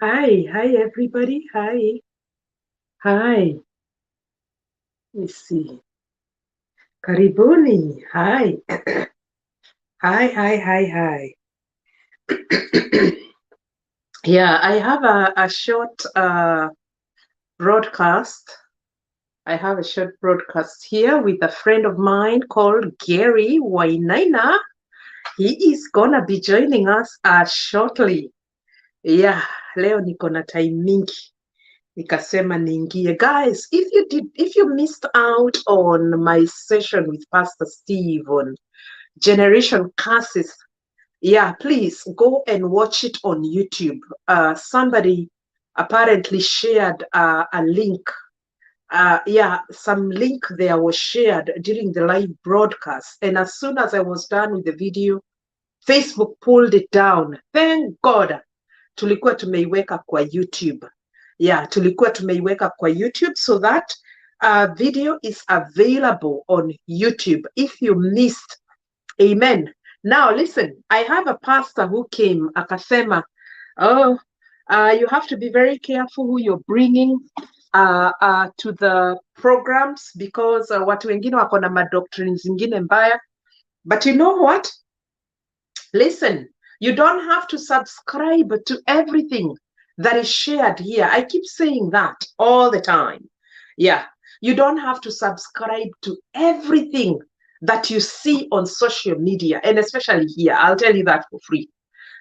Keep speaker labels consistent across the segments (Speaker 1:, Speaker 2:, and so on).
Speaker 1: Hi everybody. Hi. Let me see. Karibuni. Hi. Hi. Yeah, I have a short broadcast. I have a short broadcast here with a friend of mine called Gerriey Wainaina. He is gonna be joining us shortly. Yeah, leo niko na time mingi. Nikasema niingie. Guys, if you missed out on my session with Pastor Steve on Generation Curses, yeah, please go and watch it on YouTube. Somebody apparently shared a link. Yeah, some link there was shared during the live broadcast. And as soon as I was done with the video, Facebook pulled it down. Thank God. Tulikuwa tumeiweka kwa YouTube. Yeah, tulikuwa tumeiweka kwa YouTube so that video is available on YouTube if you missed. Amen. Now listen, I have a pastor who came akasema, oh, you have to be very careful who you're bringing to the programs because watu wengine wako na madoctrines zingine mbaya. But you know what? Listen, you don't have to subscribe to everything that is shared here. I keep saying that all the time. Yeah, you don't have to subscribe to everything that you see on social media, and especially here. I'll tell you that for free.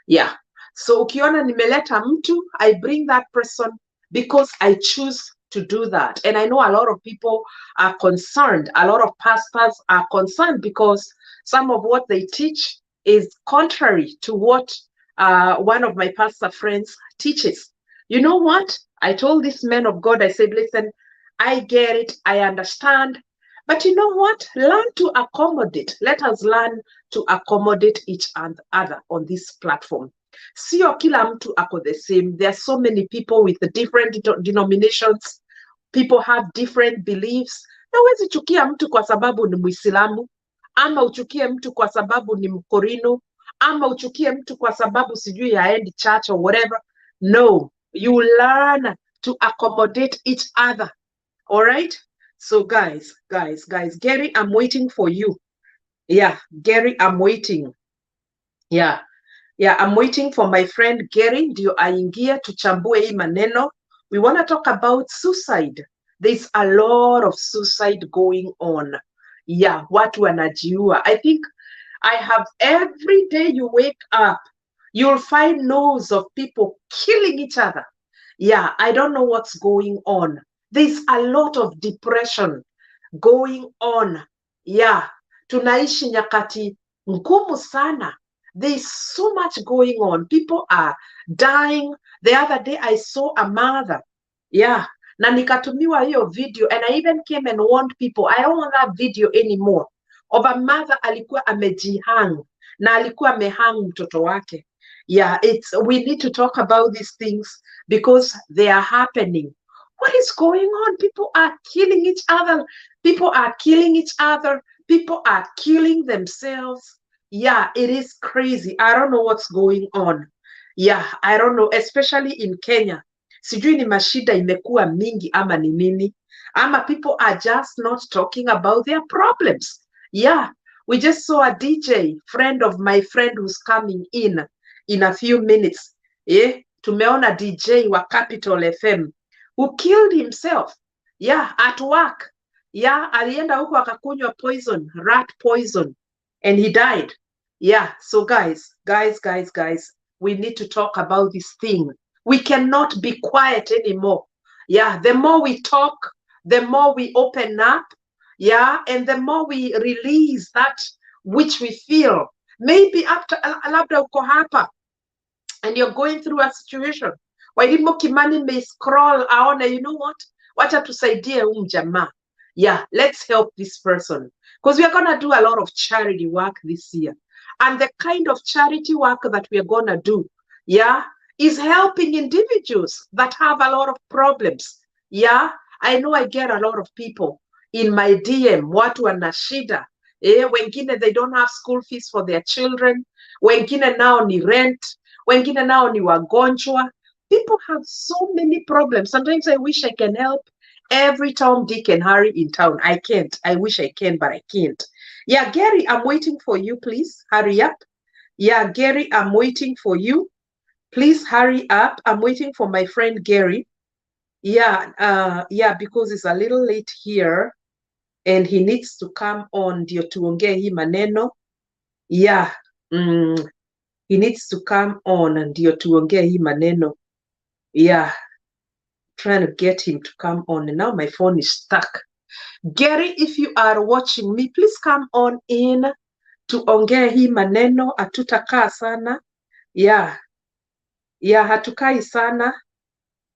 Speaker 1: Yeah. So ukiona nimeleta mtu, I bring that person because I choose to do that. And I know a lot of people are concerned. A lot of pastors are concerned because some of what they teach is contrary to what one of my pastor friends teaches. You know what? I told this man of God, I said, listen, I get it, I understand. But you know what? Learn to accommodate. Let us learn to accommodate each other on this platform. Sio kila mtu ako the same. There are so many people with the different denominations. People have different beliefs. Na huwezi chukia mtu kwa sababu ni Muislamu, ama uchukie mtu kwa sababu ni Mkorino, ama uchukie mtu kwa sababu sijui haendi church or whatever. No, you learn to accommodate each other. All right? So guys, Gerriey, I'm waiting for you. Yeah, Gerriey, I'm waiting. Yeah, I'm waiting for my friend Gerriey ndio aingie tuchambue hii maneno. We want to talk about suicide. There's a lot of suicide going on. Yeah, watu wanajiua. I think I have every day you wake up, you'll find news of people killing each other. Yeah, I don't know what's going on. There's a lot of depression going on. Yeah, tunaishi nyakati ngumu sana. There's so much going on. People are dying. The other day I saw a mother. Yeah, na nikatumiwa hiyo video and I even came and warned people, I don't want that video anymore. Of a mother alikuwa amejihang na alikuwa amehang mtoto wake. Yeah, we need to talk about these things because they are happening. What is going on? People are killing each other. People are killing each other. People are killing themselves. Yeah, it is crazy. I don't know what's going on. Yeah, I don't know, especially in Kenya. Sijui ni mashida imekuwa mingi ama ni nini. Ama people are just not talking about their problems. Yeah, we just saw a DJ, friend of my friend who's coming in a few minutes. Yeah, tumeona DJ wa Capital FM who killed himself. Yeah, at work. Yeah, alienda huko akakunywa poison, rat poison, and he died. Yeah, so guys, we need to talk about this thing. We cannot be quiet anymore. Yeah, the more we talk, the more we open up. Yeah, and the more we release that which we feel. Maybe after labda uko hapa and you're going through a situation. Wailimo Kimani may scroll aone, you know what? Wacha tusaidie jamaa. Yeah, let's help this person. Because we are going to do a lot of charity work this year. And the kind of charity work that we are going to do, yeah, is helping individuals that have a lot of problems. Yeah, I know I get a lot of people in my DM, watu wana shida. Wengine they don't have school fees for their children. Wengine nao ni rent. Wengine nao ni wagonjwa. People have so many problems. Sometimes I wish I can help every Tom, Dick, and Harry in town. I can't. I wish I can, but I can't. Yeah, Gary, I'm waiting for you. Please hurry up. Yeah, Gary, I'm waiting for you. Please hurry up. I'm waiting for my friend Gary. Yeah, because it's a little late here and he needs to come on ndio tuongee hii maneno. Yeah, he needs to come on ndio tuongee hii maneno. Yeah, trying to get him to come on. And now my phone is stuck. Gary, if you are watching me, please come on in tuongee hii maneno. Hatutakaa sana. Yeah, hatukai sana.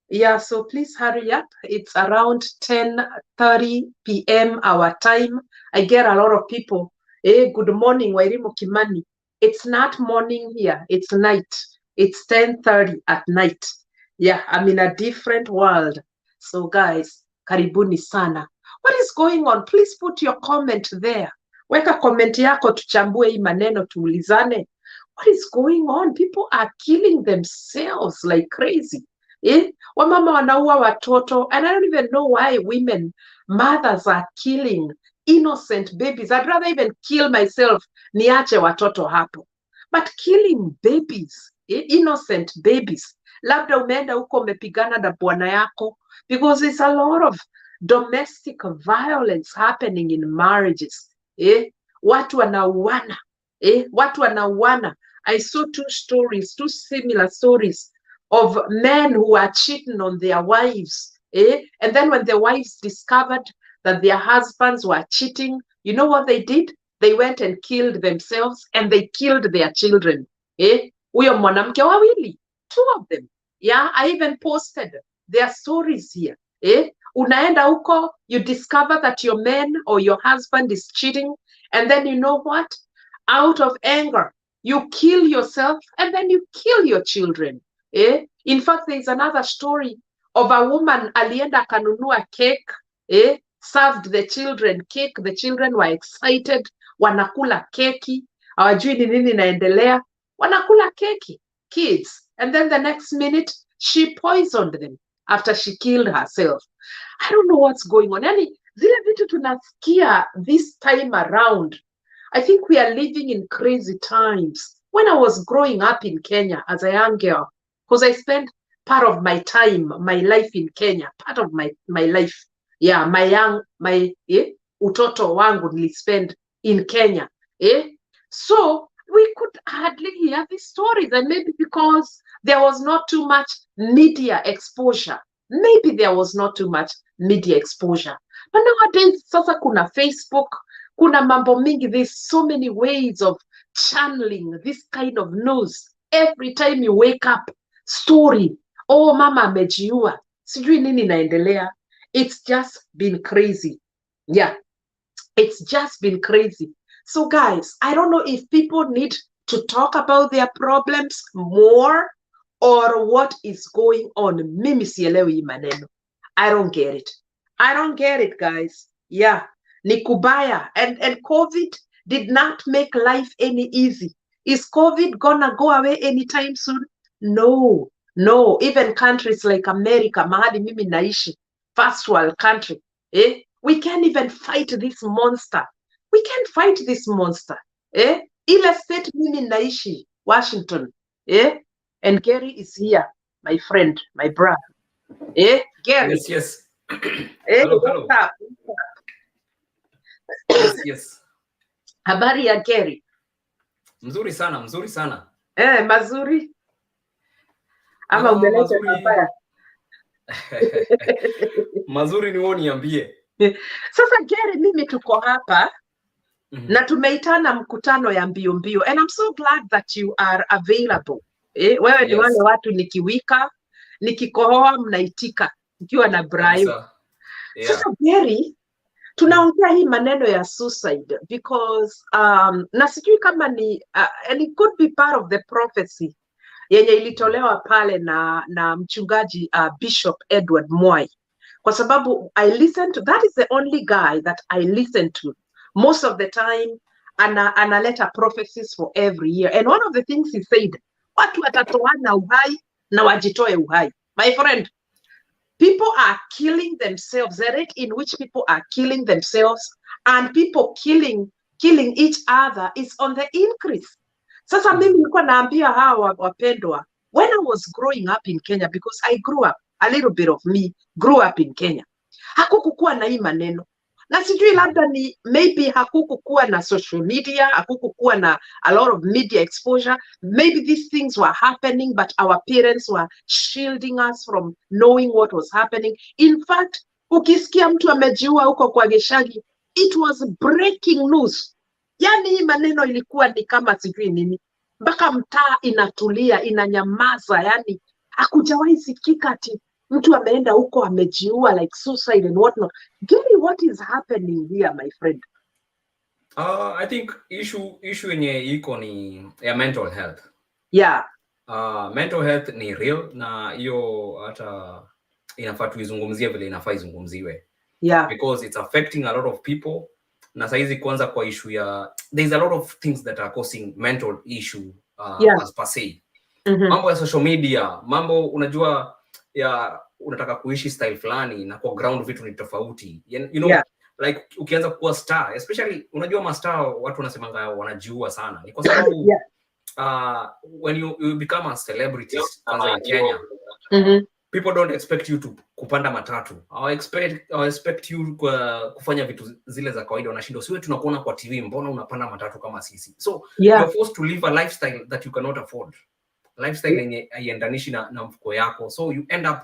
Speaker 1: Yeah, so please hurry up. It's around 10:30 p.m. our time. I get a lot of people. Hey, good morning, Wairimu Kimani. It's not morning here. It's night. It's 10:30 at night. Yeah, I'm in a different world. So guys, karibuni sana. What is going on? Please put your comment there. Weka comment yako tuchambue hii maneno tuulizane. What is going on? People are killing themselves like crazy. Wamama wanaua watoto, and I don't even know why mothers are killing innocent babies. I'd rather even kill myself, niache watoto hapo. But killing babies, innocent babies, labda umeenda huko umepigana na bwana yako, because there's a lot of domestic violence happening in marriages. Watu wanauana. Watu wanauana. I saw two similar stories of men who are cheating on their wives. And then when the wives discovered that their husbands were cheating, you know what they did? They went and killed themselves and they killed their children. Huyo mwanamke wawili, 2 of them. Yeah, I even posted their stories here. Unaenda huko, you discover that your man or your husband is cheating, and then you know what? Out of anger, you kill yourself and then you kill your children. In fact, there's another story of a woman alienda kanunua cake, served the children cake. The children were excited, wanakula keki, hawajui ni nini naendelea, wanakula keki, kids. And then the next minute, she poisoned them after she killed herself. I don't know what's going on. Yani, zile vitu tunasikia this time around, I think we are living in crazy times. When I was growing up in Kenya as a young girl, because I spent part of my time, my life in Kenya, part of my life. Yeah, utoto wangu nilispend in Kenya. So we could hardly hear these stories, and maybe because there was not too much media exposure. Maybe there was not too much media exposure. But nowadays, sasa kuna Facebook, kuna mambo mingi, there's so many ways of channeling this kind of news. Every time you wake up, story, oh mama amejiua, sijui nini naendelea. It's just been crazy. Yeah, it's just been crazy. So guys, I don't know if people need to talk about their problems more or what is going on. Mimi sielewi maneno. I don't get it. I don't get it, guys. Yeah, ni kubaya. And COVID did not make life any easy. Is COVID gonna go away anytime soon? No. Even countries like America, mahali mimi naishi, first world country, we can't even fight this monster. We can't fight this monster. Ile state mimi naishi, Washington, and Gary is here, my friend, my brother. Gary.
Speaker 2: Yes.
Speaker 1: Hello.
Speaker 2: What's up? Yes.
Speaker 1: Habari ya Gary?
Speaker 2: Mzuri sana.
Speaker 1: Mazuri. Ama umeleta mabaya.
Speaker 2: Mazuri ni wewe niambie.
Speaker 1: Sasa Gary, mimi tuko hapa na tumeitana mkutano ya mbio, and I'm so glad that you are available. Wewe ni wale watu nikiwika, nikikohoa mnaitika, nikiwa na Brian. Sasa Gary, tunaongea hii maneno ya suicide because na sijui kama ni and it could be part of the prophecy yenye ilitolewa pale na mchungaji Bishop Edward Mwai, kwa sababu that is the only guy that I listen to most of the time. Analeta prophecies for every year, and one of the things he said, watu watatoana uhai na wajitoe uhai. My friend, people are killing themselves. The rate in which people are killing themselves and people killing each other is on the increase. Sasa mimi nilikuwa naambia hawa wapendwa, when I was growing up in Kenya, because I grew up, a little bit of me grew up in Kenya, hakukukuwa na hii maneno, na sijui labda ni maybe hakukukuwa na social media, hakukukuwa na a lot of media exposure, maybe these things were happening but our parents were shielding us from knowing what was happening. In fact, ukisikia mtu amejiua huko kwa Geshagi, it was breaking news. Yani hii maneno ilikuwa ni kama sijui nini, mpaka mtaa inatulia, inanyamaza. Yani hakujawahi sikika ati mtu ameenda huko amejiua, like suicide and whatnot. Gerriey, what is happening here, my friend?
Speaker 2: I think issue yenye iko ni ya mental health.
Speaker 1: Yeah.
Speaker 2: Mental health ni real, na hiyo hata inafaa tuizungumzie vile inafaa izungumziwe.
Speaker 1: Yeah.
Speaker 2: Because it's affecting a lot of people. Na saizi kwanza kwa issue ya, there's a lot of things that are causing mental issue as per se. Mambo ya social media, mambo unajua ya unataka kuishi style fulani na kwa ground vitu ni tofauti. You know, like ukianza kuwa star, especially unajua mastar watu wanasemanga wanajiua sana. Ni kwa sababu when you become a celebrity kwanza in Kenya, people don't expect you to kupanda matatu. I expect you kufanya vitu zile za kawaida. Wanashinda, siwe tunakuona kwa TV, mbona unapanda matatu kama sisi? So you're forced to live a lifestyle that you cannot afford. Lifestyle yenye haiendanishi na mfuko yako. So you end up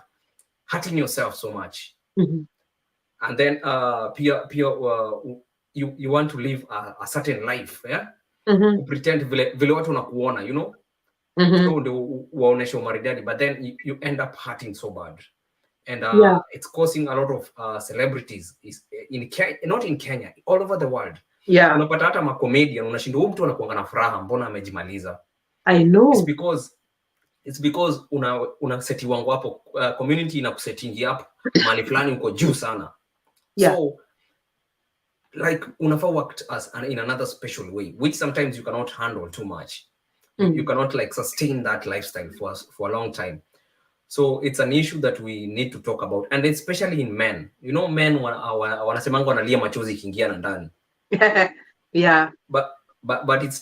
Speaker 2: hurting yourself so much. And then you want to live a certain life, yeah? Pretend vile watu wanakuona, you know? So ndio waonesha umaridadi, but then you end up hurting so bad. And it's causing a lot of celebrities not in Kenya, all over the world. Unapata hata ma comedian unashinda, huyu mtu anakuanga na furaha, mbona amejimaliza?
Speaker 1: I know.
Speaker 2: It's because una seti wangu hapo, community inakusetting hapo mahali fulani uko juu sana. So like unafa work in another special way, which sometimes you cannot handle too much. You cannot like sustain that lifestyle for a long time. So it's an issue that we need to talk about, and especially in men. You know, men wanasemanga wanalia machozi kiingia na ndani. But it's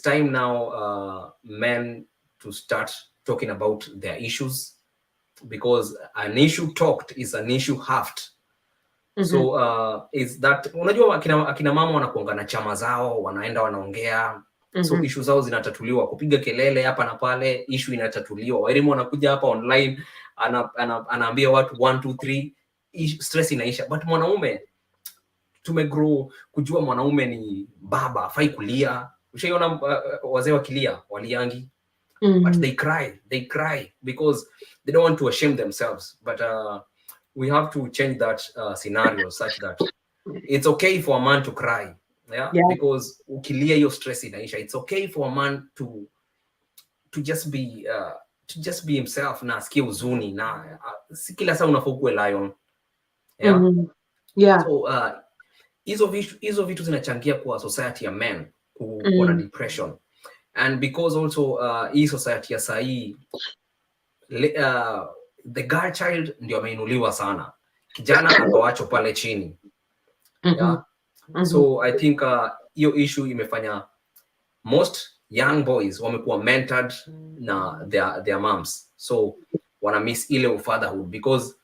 Speaker 2: time now, men to start talking about their issues, because an issue talked is an issue halved. So is that unajua akina mama wanakuanga na chama zao, wanaenda wanaongea. So issue zao zinatatuliwa, kupiga kelele hapa na pale, issue inatatuliwa. Wairimu wanakuja hapa online, anaambia watu 1 2 3, stress inaisha. But mwanaume tumegrow kujua mwanaume ni baba, hafai kulia. Ushaiona wazee wakilia, waliangi. But they cry because they don't want to shame themselves. But we have to change that scenario such that it's okay for a man to cry. Because ukilia hiyo stress inaisha. It's okay for a man to just be himself, na asikie huzuni, na si kila saa unafaa kuwe lion. So hizo vitu zinachangia kwa society ya men kuwa na depression. And because also hii society ya sahi, the girl child ndio ameinuliwa sana, kijana akawachwa pale chini. So I think hiyo issue imefanya most young boys wamekuwa mentored na their moms, so wana miss ile fatherhood, because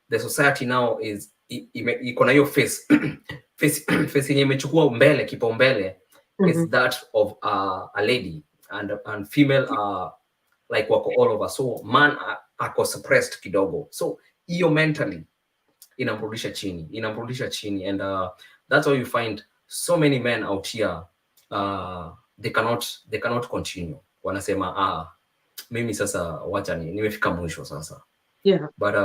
Speaker 2: the society now is iko na hiyo face yenye imechukua mbele, kipaumbele is that of a lady, and female like wako all over. So man ako suppressed kidogo, so hiyo mentally inamrudisha chini, and that's why you find so many men out here, they cannot continue. Wanasema mimi sasa wacha nimefika mwisho sasa. But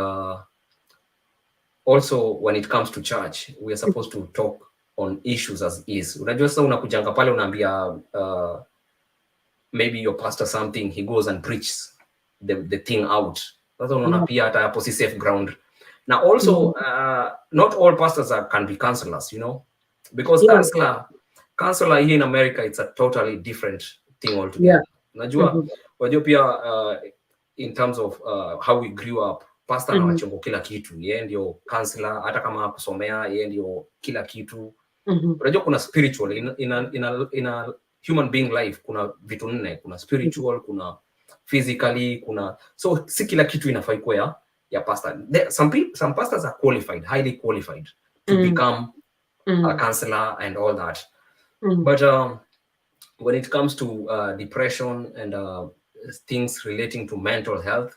Speaker 2: also when it comes to church, we are supposed to talk on issues as is. Unajua sasa unakujanga pale unaambia maybe your pastor something, he goes and preaches the thing out. Sasa unaona pia hata hapo si safe ground. Now also not all pastors can be counselors, you know, because counselor here in America, it's a totally different thing altogether. Unajua pia in terms of how we grew up, pastor anawachongo kila kitu, yeye ndio counselor, hata kama hakusomea yeye ndio kila kitu. Unajua kuna spiritual in a human being life, kuna vitu nne, kuna spiritual, kuna physically, kuna, so si kila kitu inafaa ikuwe ya pastor. Some pastors are qualified, highly qualified to become a counselor and all that. But when it comes to depression and things relating to mental health,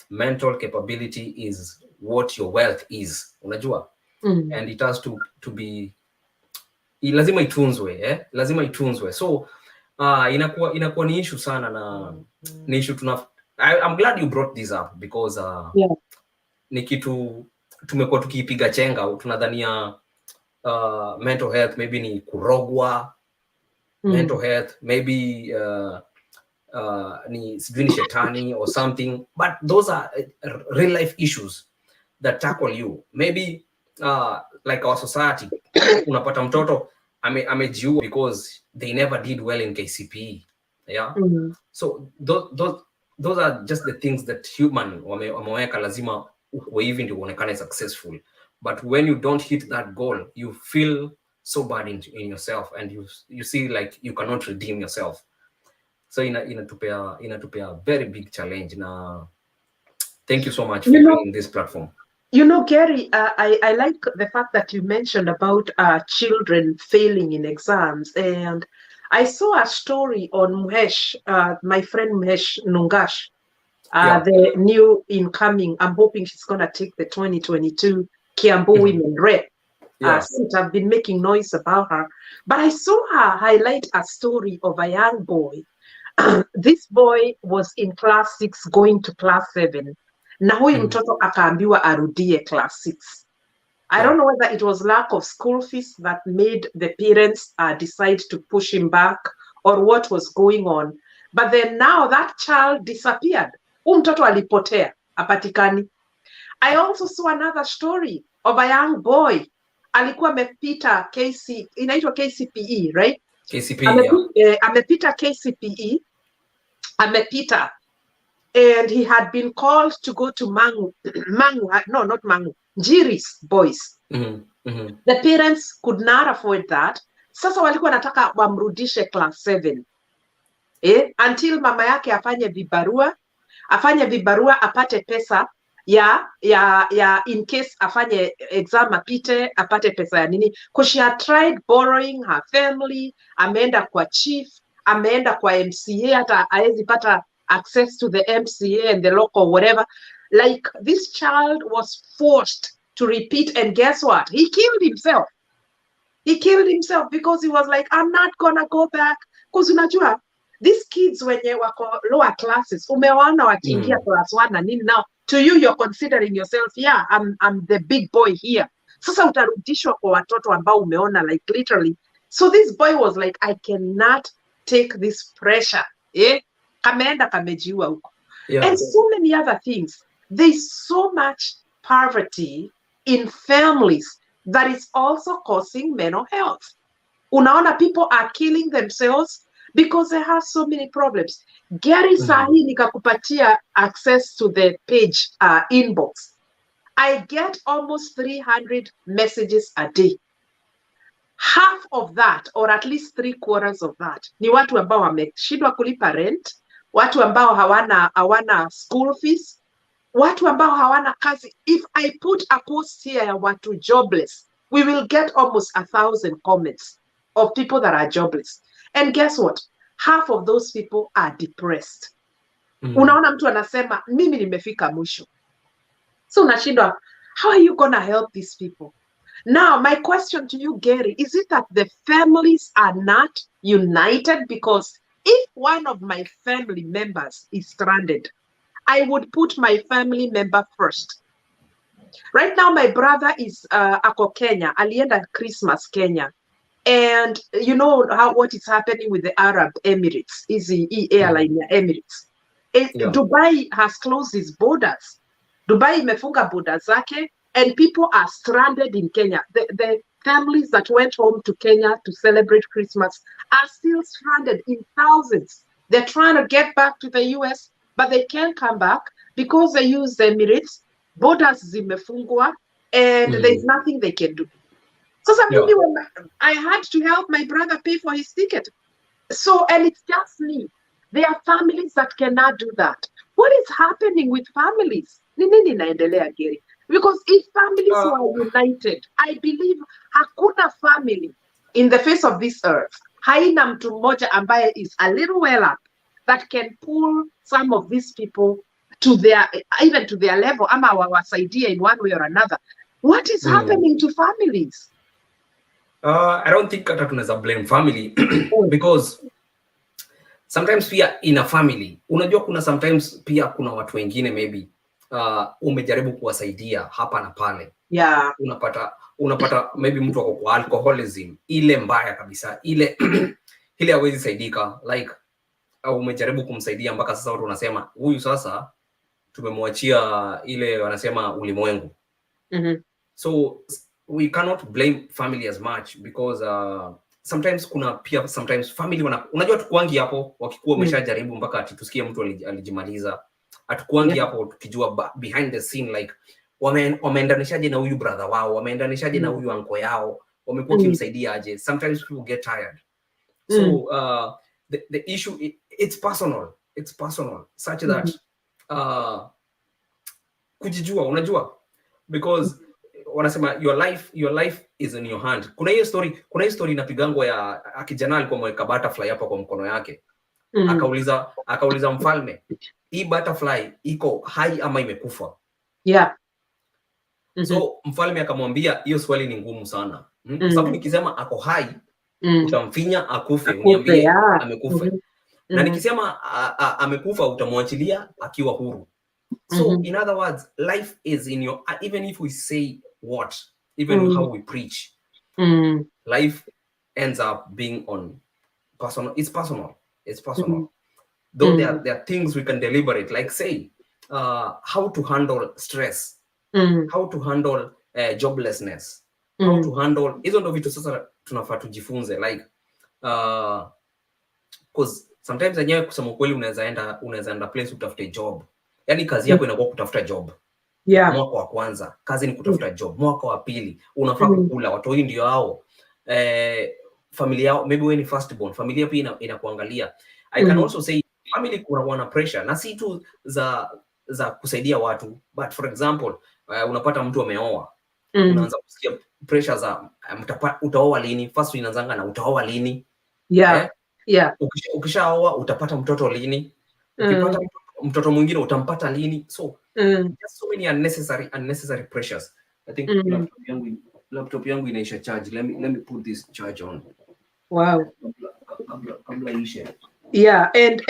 Speaker 2: mental capability is what your wealth is, unajua. And it has to be, lazima itunzwe, lazima itunzwe. So inakuwa ni issue sana, na ni issue I'm glad you brought this up because ni kitu tumekuwa tukipiga chenga, tunadhania mental health maybe ni kurogwa, mental health maybe ni sijui ni shetani or something, but those are real life issues that tackle you. Maybe like our society, unapata mtoto amejiua because they never did well in KCPE, so those are just the things that human wameweka, lazima uwe hivi ndio uonekane successful. But when you don't hit that goal, you feel so bad in yourself, and you see like you cannot redeem yourself. So inatupea very big challenge. Na thank you so much for bringing this platform.
Speaker 1: You know, Gerriey, I like the fact that you mentioned about children failing in exams. And I saw a story on Muhesh, my friend Muhesh Nungash, the new incoming. I'm hoping she's going to take the 2022 Kiambu Women Rep. Since I've been making noise about her. But I saw her highlight a story of a young boy. This boy was in class 6 going to class 7. Na huyu mtoto akaambiwa arudie class 6. I don't know whether it was lack of school fees that made the parents decide to push him back or what was going on. But then now that child disappeared. Huyu mtoto alipotea, apatikani. I also saw another story of a young boy. Alikuwa amepita inaitwa KCPE, right?
Speaker 2: KCPE,
Speaker 1: amepita KCPE, amepita. And he had been called to go to Njiri's boys. The parents could not afford that. Sasa walikuwa nataka wamrudishe class 7. Until mama yake afanye vibarua apate pesa ya in case afanye exam apate pesa ya nini. Because she had tried borrowing her family, ameenda kwa chief, ameenda kwa MCA, hata haezi pata access to the MCA and the local whatever. Like, this child was forced to repeat, and guess what? He killed himself. He killed himself because he was like, I'm not gonna go back. Because unajua, these kids wenye wako lower classes, umewaona wakiingia class 1 na nini, now to you you're considering yourself, yeah, I'm the big boy here. Sasa utarudishwa kwa watoto ambao umeona like literally. So this boy was like, I cannot take this pressure. Kameenda kamejiua huko. And so many other things. There's so much poverty in families that is also causing mental health. Unaona, people are killing themselves because they have so many problems. Gerriey, sahi nikakupatia access to the page inbox. I get almost 300 messages a day. Half of that, or at least 3/4 of that, ni watu ambao wameshindwa kulipa rent, watu ambao hawana school fees, watu ambao hawana kazi. If I put a post here ya watu jobless, we will get almost 1,000 comments of people that are jobless. And guess what? Half of those people are depressed. Unaona mtu anasema, mimi nimefika mwisho. So unashindwa, how are you gonna help these people? Now, my question to you, Gerriey, is it that the families are not united? Because if one of my family members is stranded, I would put my family member first. Right now, my brother is ako Kenya, alienda Christmas Kenya. And you know what is happening with the Arab Emirates, is the airline Emirates. Dubai has closed its borders. Dubai imefunga borders zake, and people are stranded in Kenya. The families that went home to Kenya to celebrate Christmas are still stranded in thousands. They're trying to get back to the US, but they can't come back because they use the Emirates, borders zimefungwa, and there's nothing they can do. So
Speaker 2: Yeah.
Speaker 1: I had to help my brother pay for his ticket. So, and it's just me. There are families that cannot do that. What is happening with families? Ni nini inaendelea, Gerry? Because if families
Speaker 2: Uh,
Speaker 1: were united, I believe hakuna family in the face of this earth, haina mtu mmoja ambaye is a little well up that can pull some of these people to their, even to their level, ama wawasaidie in one way or another. What is happening to families?
Speaker 2: I don't think hata tunaweza blame family because sometimes pia in a family, unajua kuna sometimes pia kuna watu wengine maybe umejaribu kuwasaidia hapa na pale.
Speaker 1: Yeah.
Speaker 2: Unapata maybe mtu ako kwa alcoholism ile mbaya kabisa, ile ile hawezi saidika, like umejaribu kumsaidia mpaka sasa watu wanasema huyu sasa tumemwachia ile wanasema ulimwengu. So we cannot blame family as much because sometimes kuna pia sometimes family unajua tukuangi hapo wakikuwa umeshajaribu mpaka ati tusikie mtu alijimaliza, atukuangi hapo tukijua behind the scene like wameendanishaje na huyu brother wao, wameendanishaje na huyu anko yao, wamekuwa kimsaidia aje. Sometimes people get tired. So the issue, it's personal such that kujijua, unajua, because wanasema your life is in your hand. Kuna hiyo story inapigangwa ya kijana alikuwa ameweka butterfly hapa kwa mkono yake. Akauliza mfalme, hii butterfly iko hai ama imekufa?
Speaker 1: Yeah.
Speaker 2: So mfalme akamwambia hiyo swali ni ngumu sana. Kwa sababu nikisema ako hai utamfinya akufe, uniambie amekufa. Na nikisema amekufa utamwachilia akiwa huru. So in other words, life is in your, even if we say what, even how we preach, life ends up being on personal. It's personal. Though there are things we can deliberate, like say how to handle stress, how to handle joblessness, how to handle hizo ndo vitu sasa tunafaa tujifunze, like because sometimes yenyewe kusema kweli unaweza enda place utafute job. Yani kazi yako inakuwa kutafuta job.
Speaker 1: Yeah.
Speaker 2: Mwaka wa kwanza kazi ni kutafuta job. Mwaka wa pili unafaa kukula, watu hii ndio hao. Familia yao, maybe wewe ni first born, familia pia inakuangalia. I can also say family kuna wana pressure na si tu za kusaidia watu, but for example unapata mtu ameoa, unaanza kusikia pressure za utaoa lini. First inaanzanga na utaoa lini.
Speaker 1: Yeah. Yeah.
Speaker 2: Ukishaoa utapata mtoto lini? Ukipata mtoto mwingine utampata lini? So just so many unnecessary pressures. I think laptop yangu inaisha charge. Let me put this charge on.
Speaker 1: Wow.
Speaker 2: Kabla ishe.
Speaker 1: Yeah, and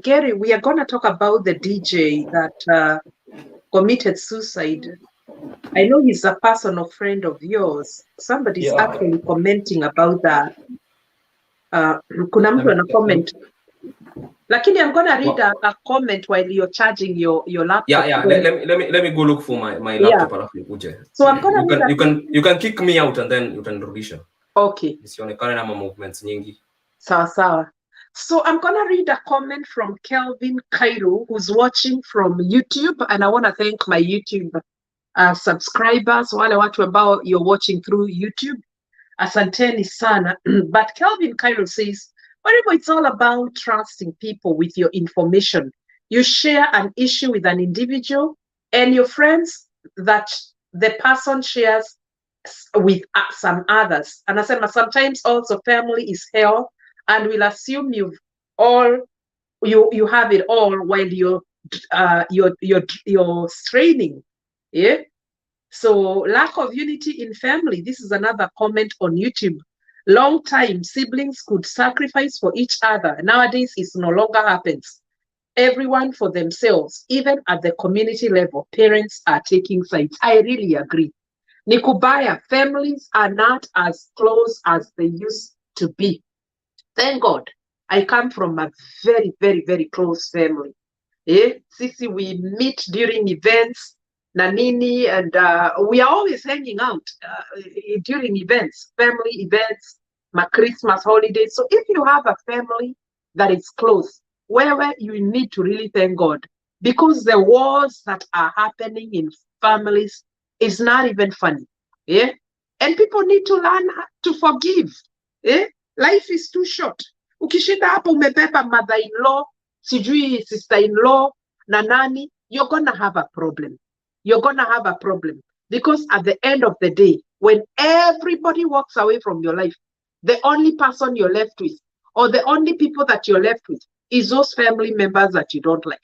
Speaker 1: Gerry, we are going to talk about the DJ that committed suicide. I know he's a personal friend of yours. Somebody's actually commenting about that. Kuna mtu ana comment. Lakini I'm going to read a comment while you're charging your laptop.
Speaker 2: Yeah. Let me go look for my laptop alafu nikuje.
Speaker 1: So I'm going to read
Speaker 2: you can kick me out and then you can rudisha.
Speaker 1: Okay.
Speaker 2: Isionekane na movements nyingi.
Speaker 1: Sawa. So I'm going to read a comment from Kelvin Cairo, who's watching from YouTube, and I want to thank my YouTube subscribers, wale watu ambao you're watching through YouTube. Asanteni sana. But Kelvin Cairo says, whatever, it's all about trusting people with your information. You share an issue with an individual and your friends that the person shares with some others. And I said, sometimes also family is hell, and we'll assume you have it all while you're straining. Yeah. So lack of unity in family. This is another comment on YouTube. Long time siblings could sacrifice for each other. Nowadays, it no longer happens. Everyone for themselves, even at the community level, parents are taking sides. I really agree. Nikubaya, families are not as close as they used to be. Thank God, I come from a very, very, very close family. Sisi, we meet during events, nanini, and we are always hanging out during events, family events, my Christmas holidays. So if you have a family that is close, where you need to really thank God, because the wars that are happening in families is not even funny. Yeah? And people need to learn to forgive. Yeah? Life is too short. Ukishinda hapo umebeba mother-in-law, sijui sister-in-law, na nani, you're gonna have a problem. You're gonna have a problem. Because at the end of the day, when everybody walks away from your life, the only person you're left with, or the only people that you're left with, is those family members that you don't like.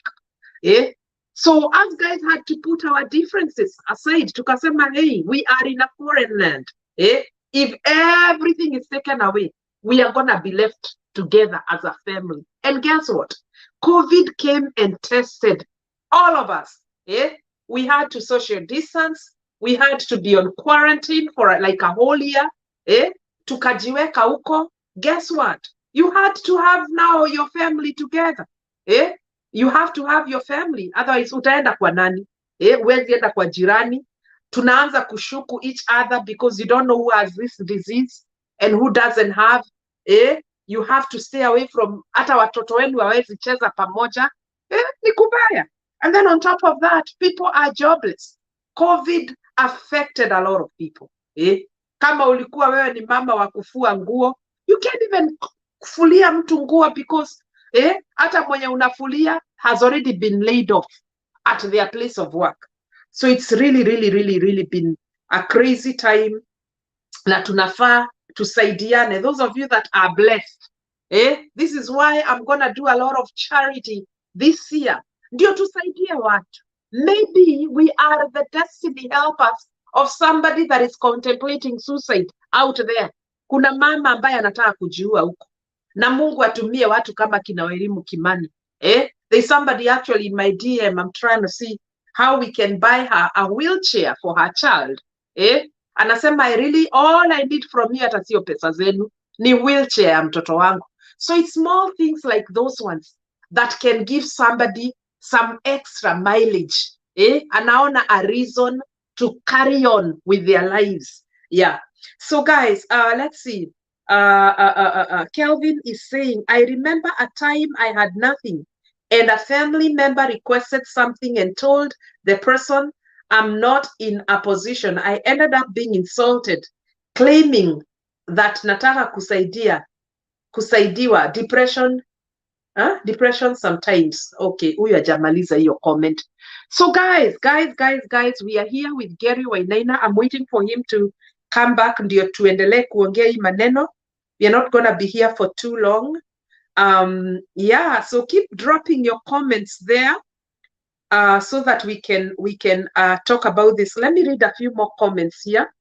Speaker 1: Eh? So us guys had to put our differences aside. Tukasema, hey, we are in a foreign land. Eh? If everything is taken away, we are gonna be left together as a family. And guess what? COVID came and tested all of us. Eh? We had to social distance. We had to be on quarantine for like a whole year. Eh? Tukajiweka huko. Guess what? You had to have now your family together. Eh? You have to have your family, otherwise utaenda kwa nani? Huwezi enda kwa jirani. Tunaanza kushuku each other because you don't know who has this disease and who doesn't have. You have to stay away from, hata watoto wenu hawezi cheza pamoja. Ni kubaya. And then on top of that, people are jobless. COVID affected a lot of people. Kama ulikuwa wewe ni mama wa kufua nguo, you can't even kufulia mtu nguo because hata mwenye unafulia has already been laid off at their place of work. So it's really been a crazy time, na tunafaa tusaidiane. Those of you that are blessed, this is why I'm gonna do a lot of charity this year. Ndio tusaidie watu. Maybe we are the destiny helpers of somebody that is contemplating suicide out there. Kuna mama ambaye anataka kujiua huko, na Mungu atumie watu kama kina Elimu Kimani. There's somebody actually in my DM. I'm trying to see how we can buy her a wheelchair for her child. Anasema all I need from you, hata sio pesa zenu, ni wheelchair ya mtoto wangu. So it's small things like those ones that can give somebody some extra mileage. Anaona a reason to carry on with their lives. Yeah. So guys, let's see. Kelvin is saying, I remember a time I had nothing and a family member requested something and told the person I'm not in a position. I ended up being insulted, claiming that nataka kusaidiwa, depression sometimes. Okay, huyu hajamaliza hiyo comment. So guys, we are here with Gerriey Wainaina. I'm waiting for him to come back ndio tuendelee kuongea hii maneno. We are not gonna be here for too long. Yeah, so keep dropping your comments there so that we can talk about this. Let me read a few more comments here.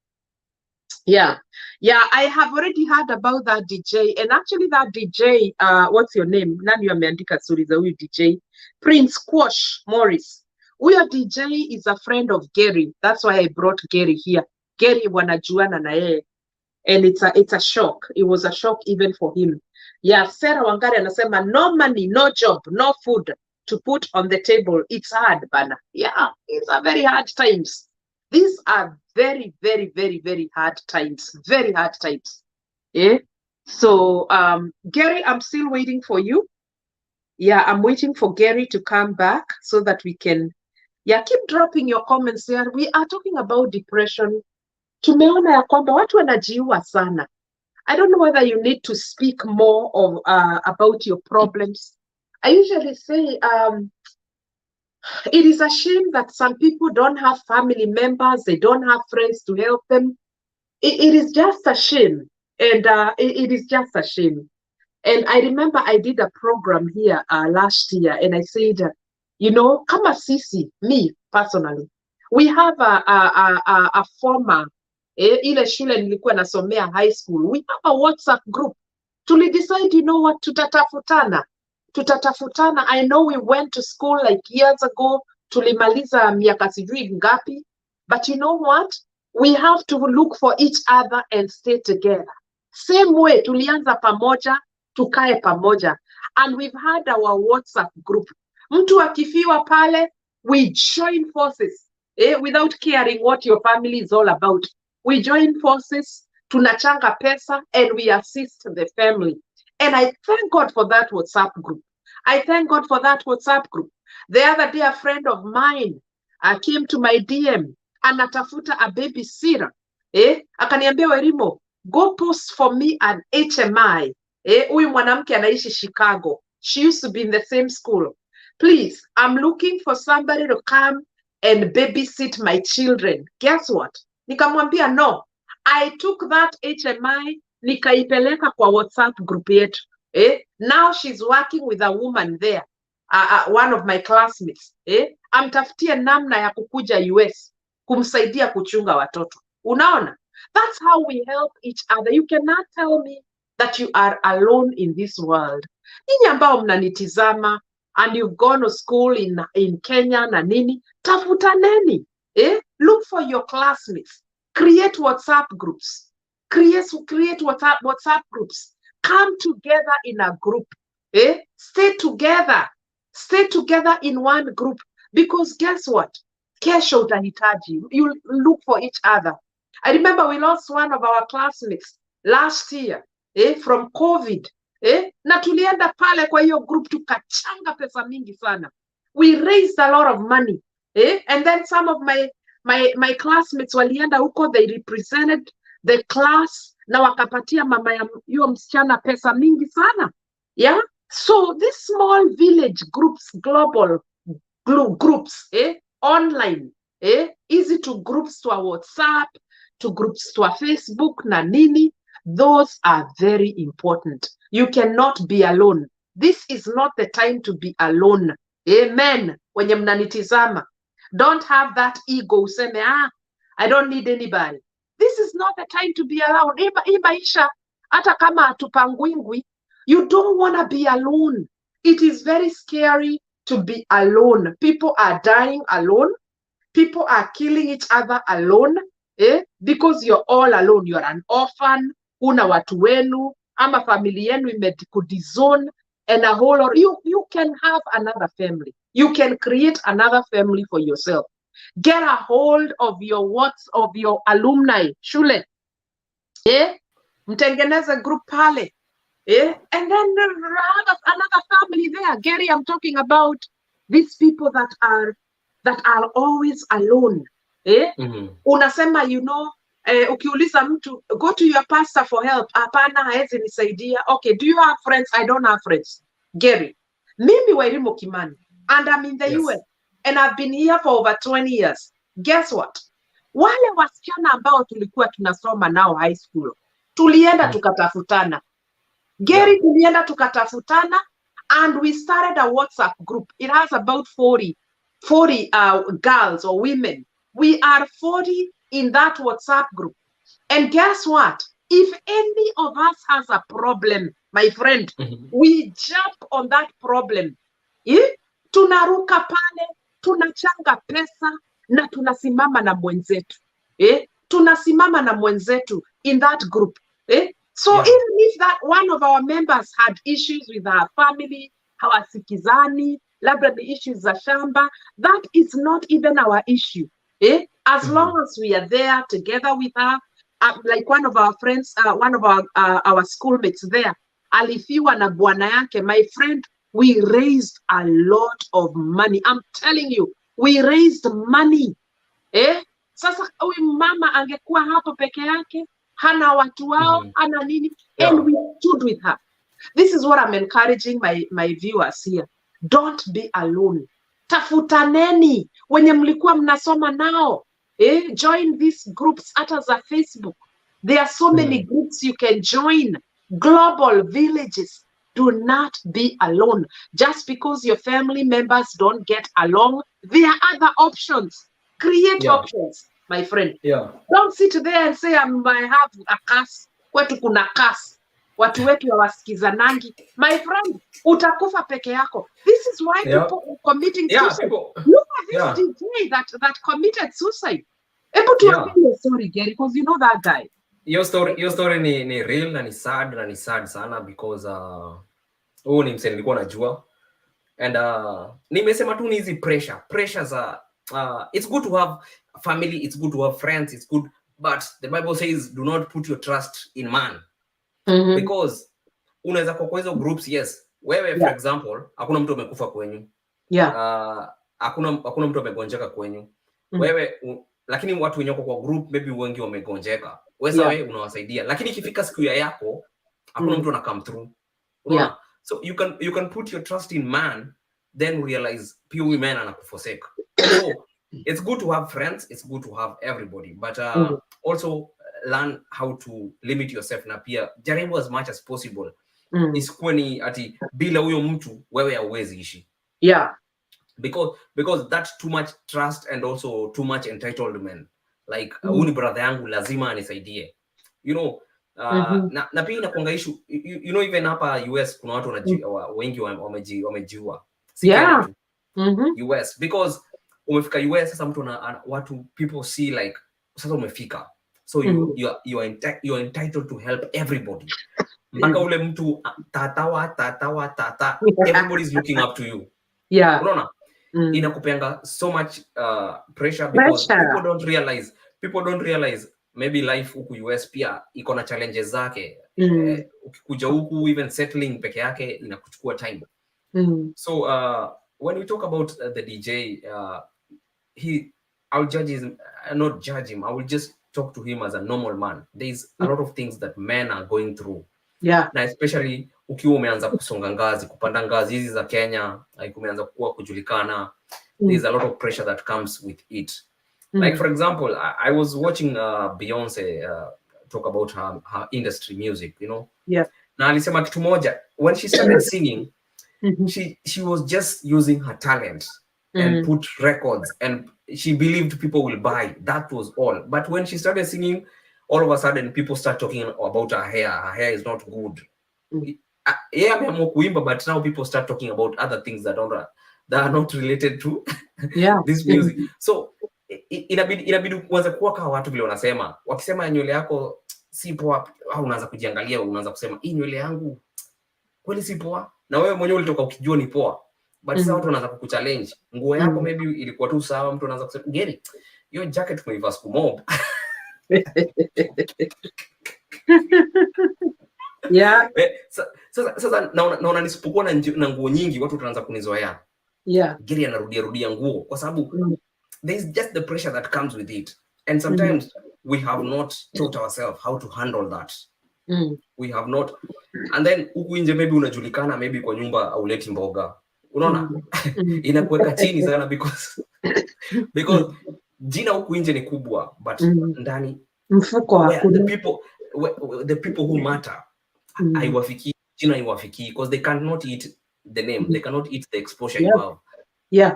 Speaker 1: Yeah, I have already heard about that DJ, and actually that DJ, what's your name? Nani ameandika story za huyu DJ? Prince Quash Morris. Huyo DJ is a friend of Gerriey. That's why I brought Gerriey here. Gerriey wanajuana na yeye. And it's a shock. It was a shock even for him. Yeah, Sarah Wangari anasema no money, no job, no food to put on the table. It's hard, bana. Yeah, it's a very hard times. These are very hard times. Very hard times. Yeah. So Gerriey, I'm still waiting for you. Yeah, I'm waiting for Gerriey to come back so that we can, yeah, keep dropping your comments there. We are talking about depression. Tumeona ya kwamba watu wanajiua sana. I don't know whether you need to speak more of about your problems. I usually say it is a shame that some people don't have family members, they don't have friends to help them. It is just a shame, and it is just a shame. And I remember I did a program here last year, and I said, you know, kama sisi, me personally, we have a former ile shule nilikuwa nasomea high school, we have a WhatsApp group. Decide, you know what, tutatafutana. I know we went to school like years ago, tulimaliza miaka sijui ngapi, but you know what, we have to look for each other and stay together. Same way tulianza pamoja, tukae pamoja, and we've had our WhatsApp group. Mtu akifiwa pale, we join forces without caring what your family is all about. We join forces, tunachanga pesa, and we assist the family. And I thank God for that WhatsApp group. I thank God for that WhatsApp group. The other day, a friend of mine came to my DM, anatafuta a babysitter. Akaniambia, Wairimo, go post for me an HMI. Huyu mwanamke anaishi Chicago. She used to be in the same school. Please, I'm looking for somebody to come and babysit my children. Guess what? Nikamwambia, no. I took that HMI, nikaipeleka kwa WhatsApp group yetu. Now she's working with a woman there, one of my classmates. Amtafutie namna ya kukuja US kumsaidia kuchunga watoto. Unaona? That's how we help each other. You cannot tell me that you are alone in this world. Ninyi ambao mnanitizama and you've gone to school in Kenya na nini, tafutaneni. Look for your classmates. Create WhatsApp groups. Create WhatsApp groups. Come together in a group. Stay together. Stay together in one group. Because guess what? Kesho utahitaji. You look for each other. I remember we lost one of our classmates last year from COVID. Na tulienda pale kwa hiyo group tukachanga pesa mingi sana. We raised a lot of money. And then some of my classmates walienda huko, they represented the class na wakapatia mama ya hiyo msichana pesa mingi sana. Yeah? So these small village groups, global groups, online, easy to groups to our WhatsApp, to groups to our Facebook na nini, those are very important. You cannot be alone. This is not the time to be alone. Amen. Wenye mnanitizama, don't have that ego useme, I don't need anybody. This is not the time to be alone. Hii maisha, hata kama hatupangwingwi, you don't want to be alone. It is very scary to be alone. People are dying alone. People are killing each other alone. Because you're all alone. You're an orphan. Una watu wenu. Ama family yenu imekudizone. And a whole lot. You can have another family. You can create another family for yourself. Get a hold of your alumni shule. Mtengeneze group pale. And then another family there. Gerriey, I'm talking about these people that are always alone. Unasema, ukiuliza mtu, go to your pastor for help. Hapana, haezi nisaidia. Okay, do you have friends? I don't have friends. Gerriey, mimi Wairimo Kimani, and I'm in the US, and I've been here for over 20 years. Guess what? Wale wasichana ambao tulikuwa tunasoma nao high school, tulienda tukatafutana. Gerriey, tulienda tukatafutana, and we started a WhatsApp group. It has about 40 girls or women. We are 40 in that WhatsApp group. And guess what? If any of us has a problem, my friend, we jump on that problem. Tunaruka pale, tunachanga pesa, na tunasimama na mwenzetu. Tunasimama na mwenzetu in that group. So even if that one of our members had issues with our family, hawasikizani, labda the issues za shamba, that is not even our issue. As long as we are there together with her, like one of our friends, one of our schoolmates there, alifiwa na bwana yake, my friend, we raised a lot of money. I'm telling you, we raised money. Sasa huyu mama angekuwa hapo peke yake, hana watu wao, hana nini, and we stood with her. This is what I'm encouraging my viewers here. Don't be alone. Tafutaneni wenye mlikuwa mnasoma nao. Join these groups hata za Facebook. There are so many groups you can join. Global villages. Do not be alone. Just because your family members don't get along, there are other options. Create options, my friend. Don't sit there and say, I have a curse. Kwetu kuna curse. Watu wetu hawasikizanangi. My friend, utakufa peke yako. This is why people are committing suicide. Look at this DJ that committed suicide. Able to tell your story, Gerriey, because you know that guy.
Speaker 2: Your story ni real na ni sad sana because huyu ni msee nilikuwa najua, and nimesema tu ni hizi pressures it's good to have family, it's good to have friends, it's good, but the Bible says do not put your trust in man. Because unaweza kwa hizo groups, yes, wewe for example hakuna mtu amekufa kwenyu,
Speaker 1: Yeah.
Speaker 2: Hakuna mtu amegonjeka kwenyu. Lakini watu wenye kwa group maybe wengi wamegonjeka. Wewe unawasaidia. Lakini ikifika siku yako hakuna mtu ana come through. Unaona? So you can put your trust in man, then realize pure women anakuforsake. So it's good to have friends, it's good to have everybody, but also learn how to limit yourself, na pia jaribu as much as possible isikuwe ni ati bila huyo mtu wewe hauwezi ishi. Because that's too much trust and also too much entitlement. Like huyu ni brother yangu lazima anisaidie, you know. Na pia inakuanga issue, you know, even hapa US kuna watu wengi wamejiua.
Speaker 1: Yeah.
Speaker 2: US, because umefika US sasa mtu watu people see like sasa umefika, so you are entitled to help everybody. Mpaka ule mtu tata everybody is looking up to you. Unaona? Inakupenga so much pressure because people don't realize maybe life huku US pia iko na challenges zake. Ukikuja huku even settling peke yake inakuchukua time. So when we talk about the DJ, I'll not judge him. I will just talk to him as a normal man. There's a lot of things that men are going through. Na especially ukiwa umeanza kusonga ngazi, kupanda ngazi hizi za Kenya, like umeanza kuwa kujulikana, there's a lot of pressure that comes with it. Like for example, I was watching Beyonce talk about her industry music, you know. Na alisema kitu moja, when she started singing, she was just using her talent and put records, and she believed people will buy. That was all. But when she started singing, all of a sudden people start talking about her hair. Her hair is not good. Ameamua kuimba, but now people start talking about other things that are not related to this music. So inabidi kuanza kuwa kama watu vile wanasema, wakisema nywele yako si poa, au unaanza kujiangalia, unaanza kusema hii nywele yangu kweli si poa, na wewe mwenyewe ulitoka ukijua ni poa, but sasa watu wanaanza kukuchallenge. Nguo yako maybe ilikuwa tu sawa, mtu anaanza kusema Gerriey, hiyo jacket umeiva siku mob. Sasa naona nisipokuwa na nguo nyingi watu wataanza kunizoea. Gerriey anarudia nguo kwa sababu there is just the pressure that comes with it, and sometimes we have not taught ourselves how to handle that. We have not. And then huku nje maybe unajulikana, maybe kwa nyumba auleti mboga, unaona. Inakuweka chini sana because jina huku nje ni kubwa, but ndani mfuko hakuna. The people who matter haiwafiki, jina haiwafiki, because they cannot eat the name, they cannot eat the exposure you have.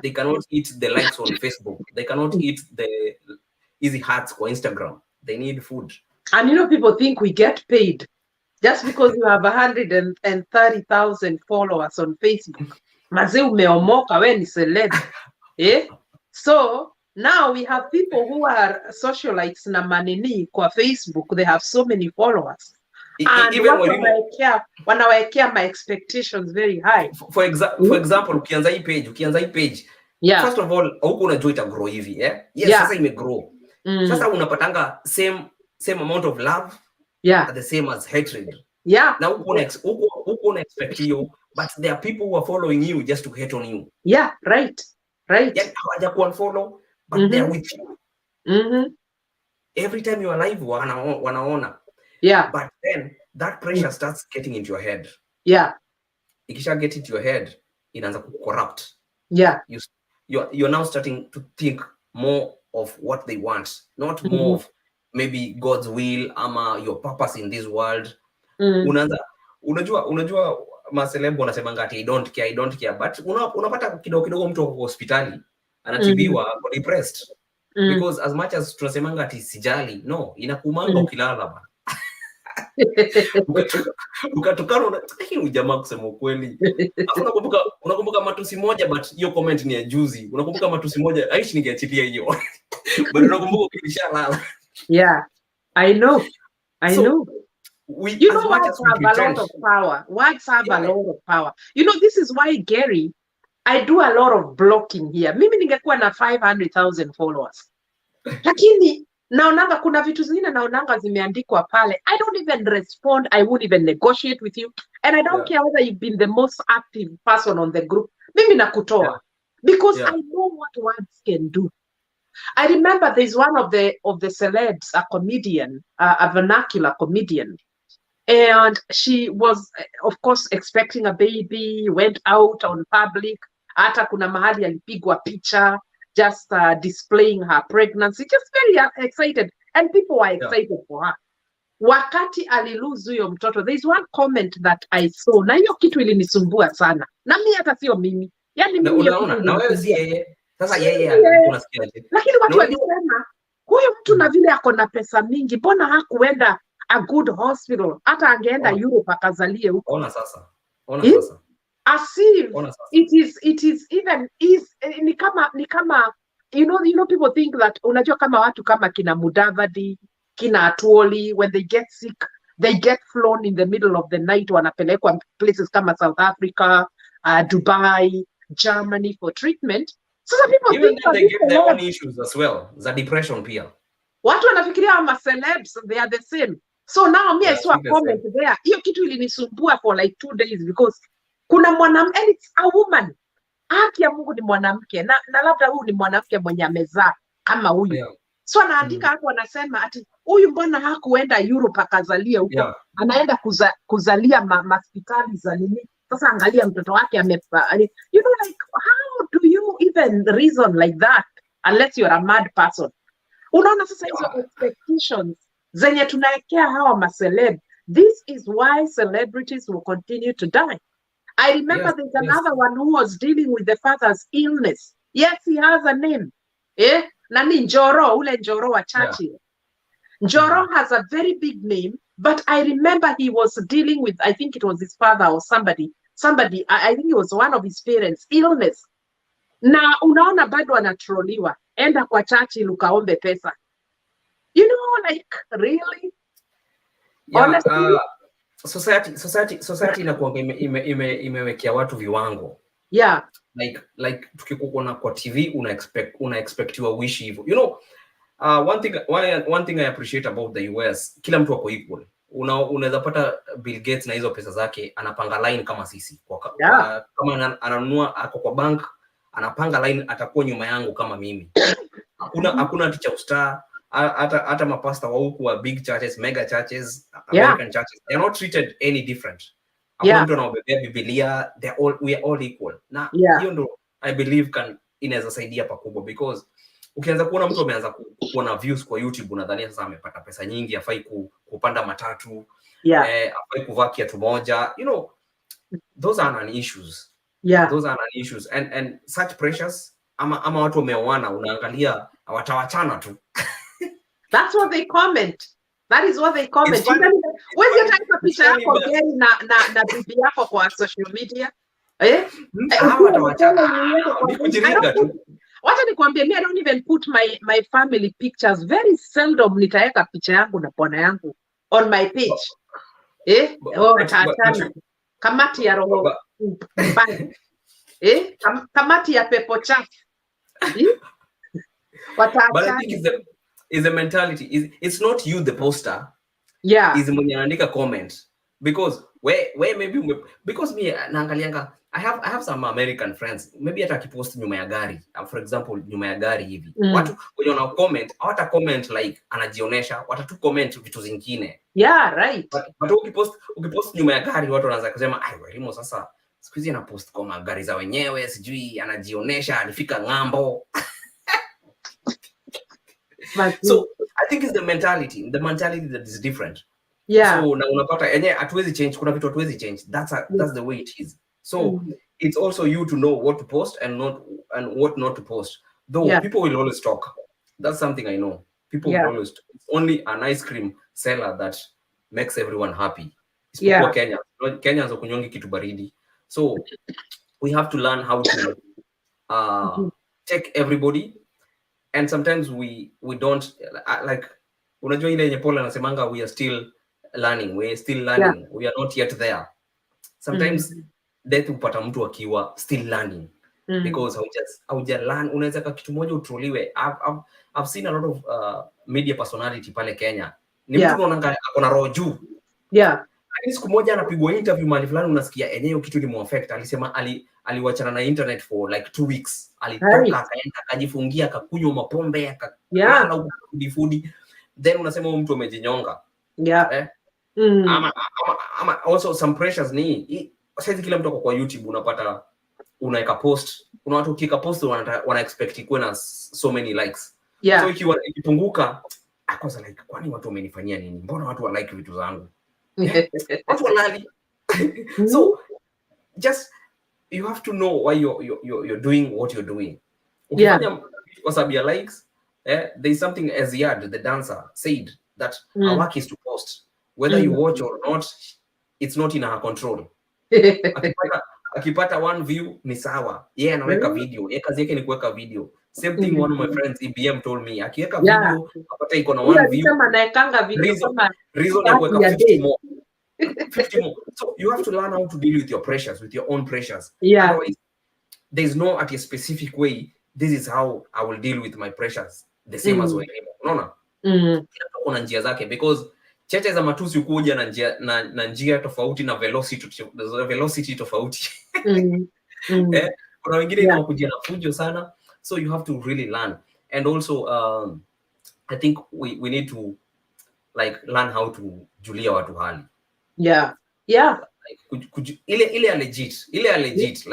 Speaker 2: They cannot eat the likes on Facebook, they cannot eat the easy hearts on Instagram. They need food.
Speaker 1: And you know, people think we get paid just because you have 130,000 followers on Facebook. Maze umeomoka, we ni celeb. So now we have people who are socialites na manini kwa Facebook. They have so many followers. And wanawekea my expectations very high.
Speaker 2: For example, ukianza hii page, first of all, huko unajua ita grow hivi, sasa ime grow. Sasa unapatanga same amount of love, at the same as hatred. Now huko una expect you, but there are people who are following you just to hate on you.
Speaker 1: Right.
Speaker 2: Hawaja kuunfollow, but they are with you. Every time you are live, wanaona. But then that pressure starts getting into your head. Ikisha get into your head, inaanza kucorrupt. You're now starting to think more of what they want, not more of maybe God's will ama your purpose in this world. Unajua maceleb wanasemanga ati I don't care, but unapata kidogo mtu kwa hospitali anatibiwa kwa depressed, because as much as tunasemanga ati sijali, no, inakumanga ukilala bana. Ukatukana huyu jamaa, kusema ukweli. Unakumbuka matusi moja, but hiyo comment ni ya juzi. Unakumbuka matusi moja, aishi ningeachilia hiyo. But unakumbuka ukishalala.
Speaker 1: I know. You know, words have a lot of power. Words have a lot of power. You know, this is why, Gerriey, I do a lot of blocking here. Mimi ningekuwa na 500,000 followers. Lakini naonanga kuna vitu zingine naonanga zimeandikwa pale. I don't even respond. I won't even negotiate with you. And I don't care whether you've been the most active person on the group. Mimi nakutoa. because I know what words can do. I remember there's one of the celebs, a comedian, a vernacular comedian, and she was, of course, expecting a baby, went out on public. Hata kuna mahali alipigwa picha, just displaying her pregnancy, just very excited, and people were excited for her. Wakati alilose huyo mtoto, there's one comment that I saw, na hiyo kitu ilinisumbua sana, na mimi hata sio mimi, yani mimi
Speaker 2: na wewe si yeye. Sasa yeye unasikiaje?
Speaker 1: Lakini watu walisema huyu mtu na vile ako na pesa mingi, mbona hakuenda a good hospital, hata angeenda Europe akazalie huko.
Speaker 2: Ona sasa
Speaker 1: as if it is even is ni kama you know people think that, unajua kama watu kama kina Mudavadi, kina Atuoli, when they get sick they get flown in the middle of the night, wanapelekwa places kama South Africa, Dubai, Germany for treatment. So some people
Speaker 2: even think they get their own issues as well, za depression pia.
Speaker 1: Watu wanafikiria ama celebs they are the same. So now me I saw a comment there. Hiyo kitu ilinisumbua for like 2 days because kuna mwanamke, and it's a woman. Haki ya Mungu ni mwanamke, na labda huyu ni mwanamke mwenye amezaa kama huyu. So anaandika hapo, anasema ati huyu mbona hakuenda Europe akazalia huko, anaenda kuzalia hospitali za nini. Sasa angalia mtoto wake you know, like how do you even reason like that unless you're a mad person? Unaona sasa hizo expectations zenye tunaekea hawa maceleb, this is why celebrities will continue to die. I remember there's another one who was dealing with the father's illness. Yes, he has a name. Nani Njoro, ule Njoro wa Churchill. Njoro has a very big name, but I remember he was dealing with, I think it was his father or somebody, I think it was one of his parents' illness. Na unaona bado anatroliwa, enda kwa Churchill ukaombe pesa. You know, like, really?
Speaker 2: Honestly? Society inakuwa imewekea watu viwango. Like tukikuona kwa TV una-expectiwa uishi hivyo. You know, one thing I appreciate about the US, kila mtu wako equal. Unaweza pata Bill Gates na hizo pesa zake anapanga line kama sisi. Kama ananunua ako kwa bank, anapanga line, atakuwa nyuma yangu kama mimi. Hakuna teacher star, hata mapasta wa huku wa big churches, mega churches, American churches, they are not treated any different. Hakuna mtu anaobebea Biblia, we are all equal. Na hiyo ndo I believe inaweza saidia pakubwa, because ukianza kuona mtu ameanza kuona views kwa YouTube, unadhania sasa amepata pesa nyingi, afai kupanda matatu, afai kuvaa kiatu moja. You know, those are non-issues. Those are non-issues, and such pressures, ama watu wameoana, unaangalia watawachana tu.
Speaker 1: That's what they comment. That is what they comment. Where's your time for picha yako Gerriey na bibi yako kwa social media? Wacha nikwambie, I don't even put my family pictures. Very seldom nitaweka picha yangu na bwana yangu on my page. Kamati ya roho mbaya. Kamati ya pepo chafu.
Speaker 2: But I think is the mentality. It's not you the poster. Is mwenye anaandika comment, because where maybe because me naangalianga, I have some American friends, maybe hata akipost nyuma ya gari, for example nyuma ya gari hivi, watu wenye wana comment hawata comment like anajionesha, watatu comment vitu zingine. But ukipost nyuma ya gari, watu wanaanza kusema ai Welimo sasa siku hizi anapost kwa magari za wenyewe, sijui anajionesha alifika ng'ambo. So I think it's the mentality that is different. So na unapata hatuwezi change, kuna vitu hatuwezi change. That's the way it is. So it's also you to know what to post and what not to post. Though people will always talk. That's something I know. People will always talk. It's only an ice cream seller that makes everyone happy. Isipokuwa Kenya. Kenya nzo kunyongi kitu baridi. So we have to learn how to take everybody. And sometimes we don't, like, unajua ile yenye Paul anasemanga, we are still learning, we are not yet there. Sometimes death upata mtu akiwa still learning, because hauja learn. Unaweza ka kitu moja utroliwe. I've seen a lot of media personality pale Kenya. Ni mtu unaona akona roho juu. Lakini siku moja anapigwa interview mahali fulani, unasikia enyewe kitu limuaffect. Alisema aliwachana na internet for like 2 weeks. Alitoka akaenda akajifungia, akakunywa mapombe, akalala huko kudifudi. Then unasema huyu mtu amejinyonga. Ama also some pressures ni sasa kila mtu kwa YouTube unapata unaweka post, una watu kika post wana expect kuwe na so many likes. So ikiwa ikipunguka akosa like, kwani watu wamenifanyia nini? Mbona watu wa like vitu zangu? Watu wanali. So just you have to know why you're doing what you're doing. Ukifanya kwa sababu ya likes, there is something as Yard the dancer said that our work is to post. Whether you watch or not, it's not in her control. Akipata 1 view ni sawa. Yeye anaweka video. Yeye kazi yake ni kuweka video. Same thing one of my friends EBM told me. Akiweka video apata iko na 1 view.
Speaker 1: Kama naekanga video kama
Speaker 2: reason ya kuweka 50 more. 50 more. So you have to learn how to deal with your pressures, with your own pressures. Otherwise, there's no at a specific way. This is how I will deal with my pressures. The same as Wainaina. Unaona? Kuna njia zake because cheche za matusi kuja na njia tofauti na velocity tofauti. Kuna wengine ni wakujia na fujo sana, so you have to really learn. And also I think we need to like learn how to julia watu hali. Like, ile legit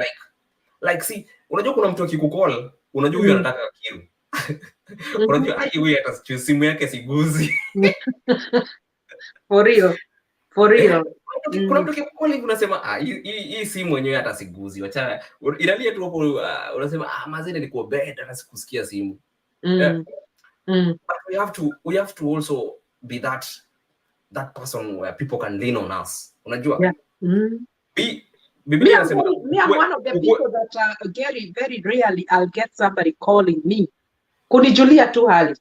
Speaker 2: like see, unajua kuna mtu akikucall, unajua huyu anataka kiru. Unajua huyu hata simu yake siguzi.
Speaker 1: For real.
Speaker 2: Kuna mtu kikoli unasema hii simu yenyewe hata siguzi. Wacha inalia tu hapo, unasema mazene niko bed hata sikusikia simu. But we have to also be that person where people can lean on us. Unajua? Biblia inasema
Speaker 1: me I'm one of the people that Gerriey, very rarely I'll get somebody calling me kunijulia tu hali.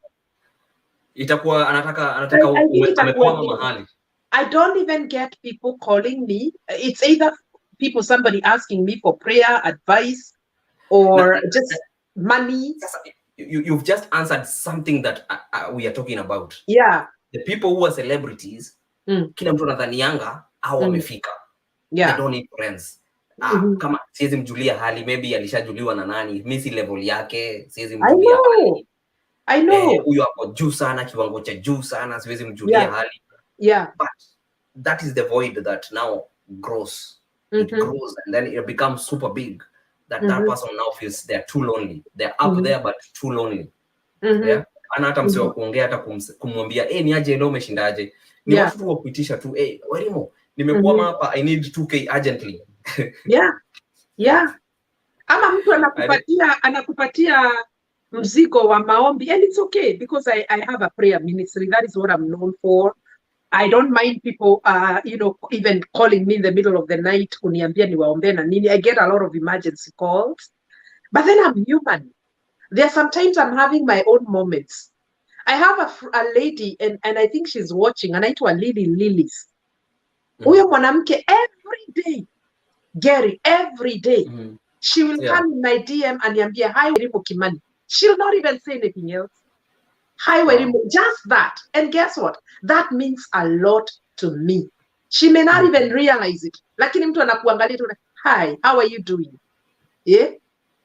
Speaker 2: Itakuwa anataka umekwama mahali.
Speaker 1: I don't even get people calling me. It's either somebody asking me for prayer, advice, or just money.
Speaker 2: You've just answered something that we are talking about. The people who are celebrities, kila mtu anadhanianga au wamefika. They don't need friends. Kama siwezi mjulia hali, maybe alishajuliwa na nani, mimi level yake, siwezi mjulia hali.
Speaker 1: I know.
Speaker 2: Huyo hapo juu sana, kiwango cha juu sana, siwezi mjulia hali. But that is the void that now grows. It grows and then it becomes super big. That person now feels they're too lonely. They're up there but too lonely. Ana hata msio wa kuongea, hata kumwambia ni aje leo umeshindaje. Ni watu tu wakuitisha tu Warimo, nimekuwa hapa, I need 2K urgently.
Speaker 1: Ama mtu anakupatia mzigo wa maombi, and it's okay because I have a prayer ministry. That is what I'm known for. I don't mind people even calling me in the middle of the night kuniambia niwaombe na nini. I get a lot of emergency calls, but then I'm human. There are sometimes I'm having my own moments. I have a lady and I think she's watching, anaitwa Lilies. Huyo mwanamke every day, Gerriey, every day she will come in my DM and niambia hi Warimo Kimani. She'll not even say anything else. Hi, Warimo, just that. And guess what? That means a lot to me. She may not even realize it. Lakini mtu anakuangalia tu, hi, how are you doing?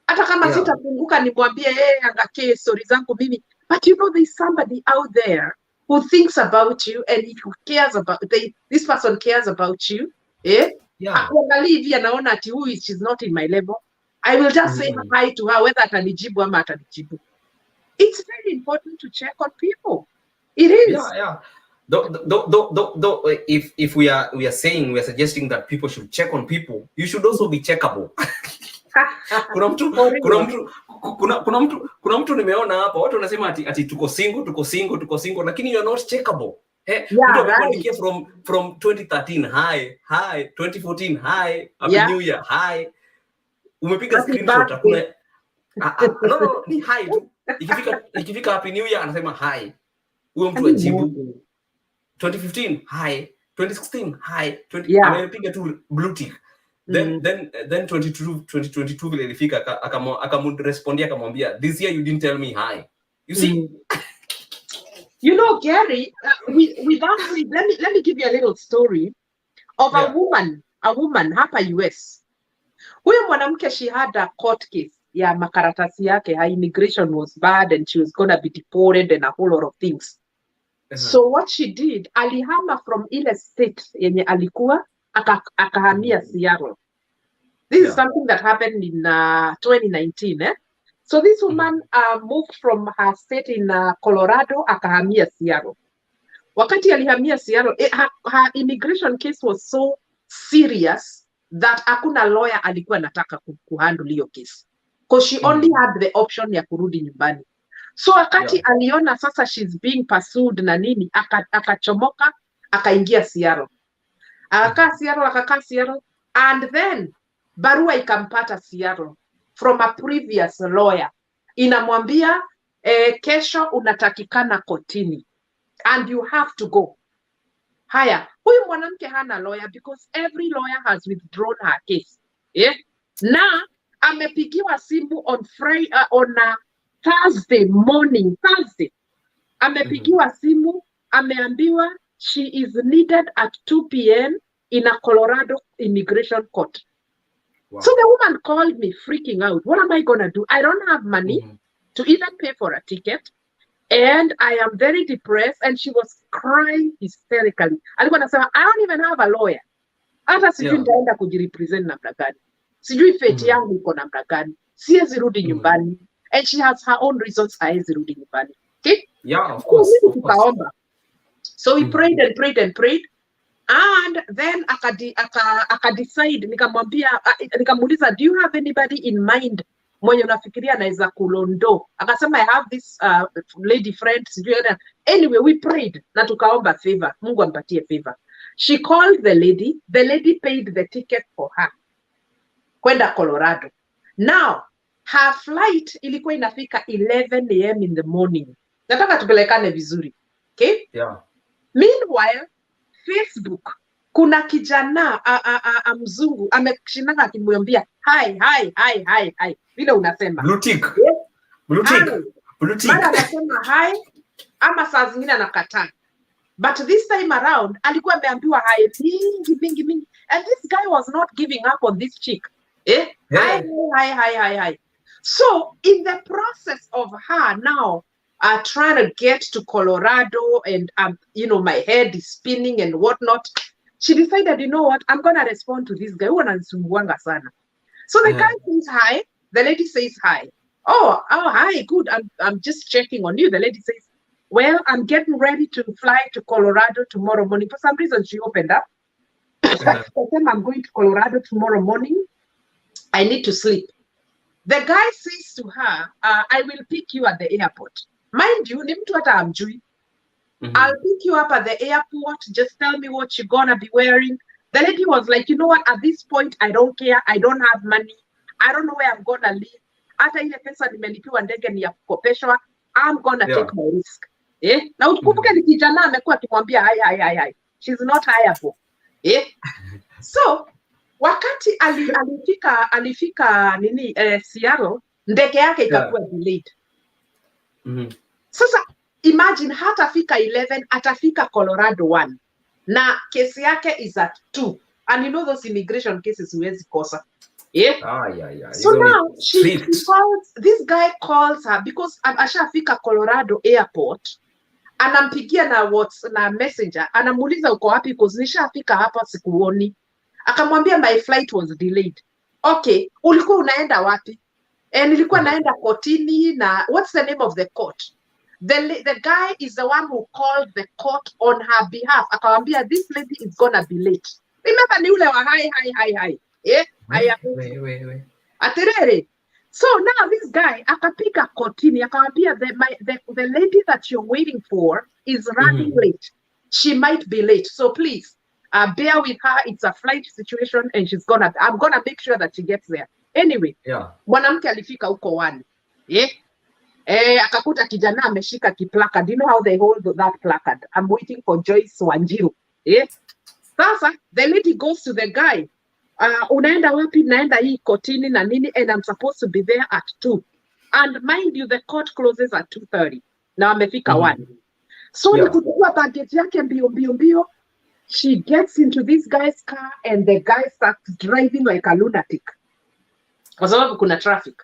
Speaker 1: Hata kama sitapunguka nimwambie angake stories zangu mimi. But you know there's somebody out there who thinks about you and who cares about this person cares about you. Akuangalia hivi anaona ati she's not in my level. I will just say hi to her whether atanijibu ama atanijibu. It's very important to check on people. It is.
Speaker 2: Though, if we are suggesting that people should check on people, you should also be checkable. kuna mtu nimeona hapa watu wanasema ati tuko single lakini you are not checkable. Mtu amekuandikia from 2013 hi 2014 hi happy new year hi, umepiga screenshot hakuna no ni hi tu. Ikifika happy new year anasema hi, huyo mtu ajibu 2015 hi 2016 hi amepiga tu blue tick. Then 2022 vile ilifika akamrespondia akamwambia this year you didn't tell me hi. You see?
Speaker 1: You know, Gerriey, let me give you a little story. of a woman hapa US. Huyo mwanamke, she had a court case ya makaratasi yake, her immigration was bad and she was gonna be deported and a whole lot of things. So what she did, alihama from ile state yenye alikuwa akahamia Seattle. This is something that happened in 2019. So this woman moved from her state in Colorado akahamia Seattle. Wakati alihamia Seattle, her immigration case was so serious that hakuna lawyer alikuwa anataka kuhandle hiyo case. Because she only had the option ya kurudi nyumbani. So wakati aliona sasa she's being pursued na nini, akachomoka, akaingia Seattle. Akakaa Seattle, and then barua ikampata Seattle from a previous lawyer. Inamwambia kesho unatakikana kotini and you have to go. Haya, huyu mwanamke hana lawyer because every lawyer has withdrawn her case. Na amepigiwa simu on Thursday morning. Amepigiwa simu, ameambiwa she is needed at 2 p.m. in a Colorado immigration court. Wow. So the woman called me freaking out. What am I going to do? I don't have money to even pay for a ticket. And I am very depressed. And she was crying hysterically. Alikuwa anasema, I don't even have a lawyer. Hata sijui nitaenda kujirepresent namna gani. Sijui fate yangu iko namna gani. Siwezi rudi nyumbani. And she has her own reasons haezi rudi nyumbani. Okay?
Speaker 2: Yeah, of course.
Speaker 1: So we prayed and prayed and prayed. And then akadecide, nikamuuliza, do you have anybody in mind mwenye unafikiria anaweza kulondo? Akasema, I have this lady friend. Anyway, we prayed na tukaomba favor. Mungu ampatie favor. She called the lady paid the ticket for her kwenda Colorado. Now, her flight ilikuwa inafika 11 a.m. in the morning. Nataka tupelekane vizuri. Okay?
Speaker 2: Yeah.
Speaker 1: Meanwhile, Facebook, kuna kijana mzungu ameshinanga akimwambia hi vile unasema
Speaker 2: blue tick.
Speaker 1: Mara anasema hi ama saa zingine anakataa, but this time around alikuwa ameambiwa hi mingi and this guy was not giving up on this chick. Hi. So in the process of her now trying to get to Colorado and my head is spinning and whatnot, she decided, you know what, I'm gonna respond to this guy. So the guy says hi, the lady says hi. Oh hi, good, I'm just checking on you. The lady says, well, I'm getting ready to fly to Colorado tomorrow morning. For some reason she opened up. I'm going to Colorado tomorrow morning. I need to sleep. The guy says to her, I will pick you at the airport. Mind you, ni mtu hata amjui. I'll pick you up at the airport. Just tell me what you're gonna be wearing. The lady was like, you know what? At this point, I don't care. I don't have money. I don't know where I'm gonna live. Hata ile pesa nimelipiwa ndege ni ya kukopeshwa. I'm gonna take my risk. Na utukumbuke ni kijana amekuwa akimwambia hi. She's not hireable. So wakati alifika Seattle, ndege yake ikakuwa delayed. Sasa imagine hatafika 11, atafika Colorado 1 na kesi yake is at 2, and you know those immigration cases huwezi kosa. So now this guy calls her because ashafika Colorado airport, anampigia na messenger, anamuuliza uko wapi because nishafika hapa sikuoni. Akamwambia my flight was delayed. Okay, ulikuwa unaenda wapi? Nilikuwa naenda kotini. Na what's the name of the court? The guy is the one who called the court on her behalf. Akamwambia this lady is gonna be late. Remember ni ule wa hi.
Speaker 2: Wait.
Speaker 1: Aterere. So now this guy akapiga kotini, akamwambia the lady that you're waiting for is running late. She might be late. So please bear with her. It's a flight situation and I'm gonna make sure that she gets there. Anyway, mwanamke alifika huko 1. Akakuta kijana ameshika kiplaka. Do you know how they hold that placard? I'm waiting for Joyce Wanjiru. Sasa the lady goes to the guy. Unaenda wapi? Naenda hii kotini na nini, and I'm supposed to be there at 2. And mind you, the court closes at 2:30. Na amefika 1. So ni kuchukua baggage yake mbio. She gets into this guy's car and the guy starts driving like a lunatic. Kwa sababu kuna traffic.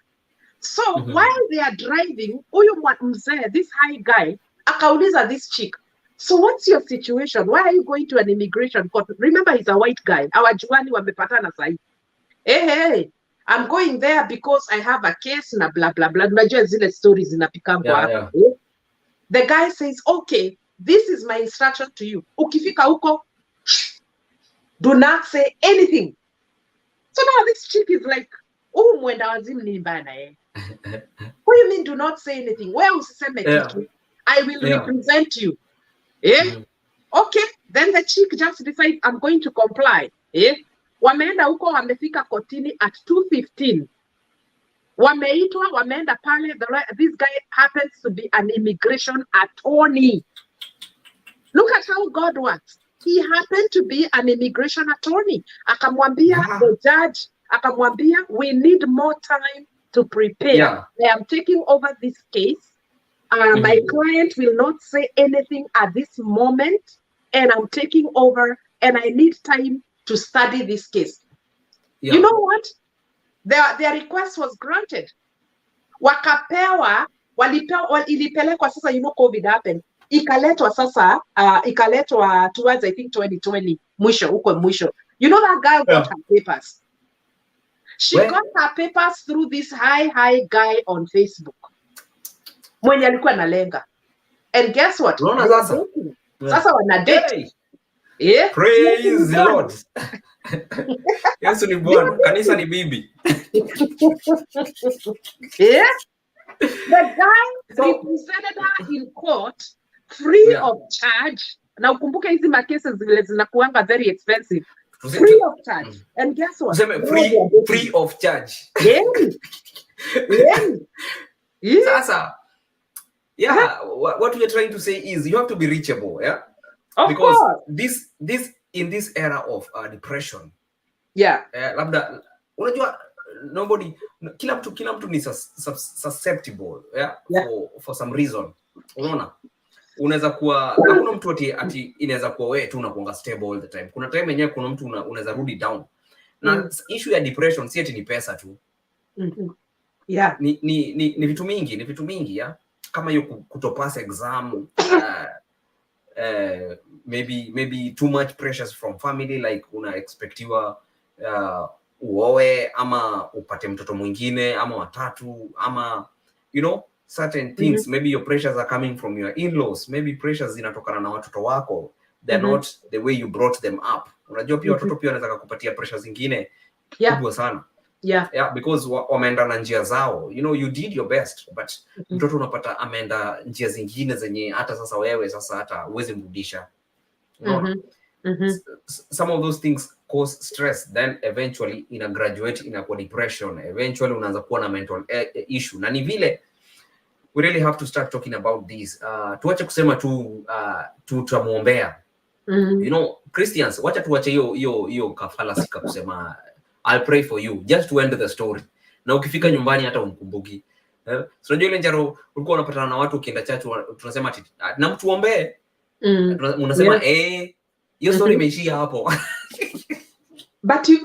Speaker 1: So while they are driving, huyu mzee, this high guy, akauliza this chick, so what's your situation? Why are you going to an immigration court? Remember, he's a white guy. Hawajuani wamepatana sahi. Hey, I'm going there because I have a case na blah blah blah. Unajua zile stories zinapikangwa hapa. The guy says, okay, this is my instruction to you. Ukifika huko, do not say anything. So now this chick is like, mwenda wazimu ni mbaya na yeye. What do you mean do not say anything? Where usiseme kitu? I will represent you. Okay, then the chick just decides, I'm going to comply. Wameenda huko, wamefika kotini at 2:15. Wameitwa, wameenda pale. This guy happens to be an immigration attorney. Look at how God works. He happened to be an immigration attorney. Akamwambia the judge, akamwambia, we need more time to prepare. I am taking over this case. My client will not say anything at this moment, and I'm taking over, and I need time to study this case. You know what? Their request was granted. Wakapewa, ilipelekwa sasa, you know, COVID happened. Ikaletwa sasa, ikaletwa towards, I think, 2020, mwisho. You know that girl got her papers. She got her papers through this high guy on Facebook. Mwenye alikuwa analenga. And guess what? Sasa wanadate.
Speaker 2: Praise the Lord. Yesu ni Bwana, kanisa ni bibi.
Speaker 1: The guy represented her in court free of charge. Na ukumbuke hizi makesi zile zinakuanga very expensive. Free of charge. And guess what?
Speaker 2: Free of charge. Sasa, what we are trying to say is you have to be reachable, because this in this era of depression, labda unajua nobody, kila mtu ni susceptible, for some reason. Unaona, unaweza kuwa hakuna mtu ati inaweza kuwa wewe tu unakuanga stable all the time. Kuna time yenyewe kuna mtu unaweza rudi down. Na issue ya depression si ati ni pesa tu. Ni vitu mingi, kama hiyo kutopass exam, maybe too much pressures from family, like una expectiwa uoe ama upate mtoto mwingine ama watatu, ama you know certain things. Maybe your pressures are coming from your in-laws, maybe pressures zinatokana na watoto wako, they're not the way you brought them up. Unajua pia watoto pia wanaweza kukupatia pressures zingine kubwa sana. Because wameenda na njia zao, you know, you did your best, but mtoto unapata ameenda njia zingine zenye hata sasa wewe sasa hata uweze mrudisha. Some of those things cause stress, then eventually graduate inakuwa depression, eventually unaanza kuwa na mental issue. Na ni vile we really have to start talking about this. Tuache kusema tu tutamuombea. You know, Christians, wacha tuache hiyo kafalasi kusema I'll pray for you just to end the story. Na ukifika nyumbani hata umkumbuki. So unajua ile njaro ulikuwa unapatana na watu ukienda church, tunasema ati na mtuombee. Unasema hiyo story imeishia hapo.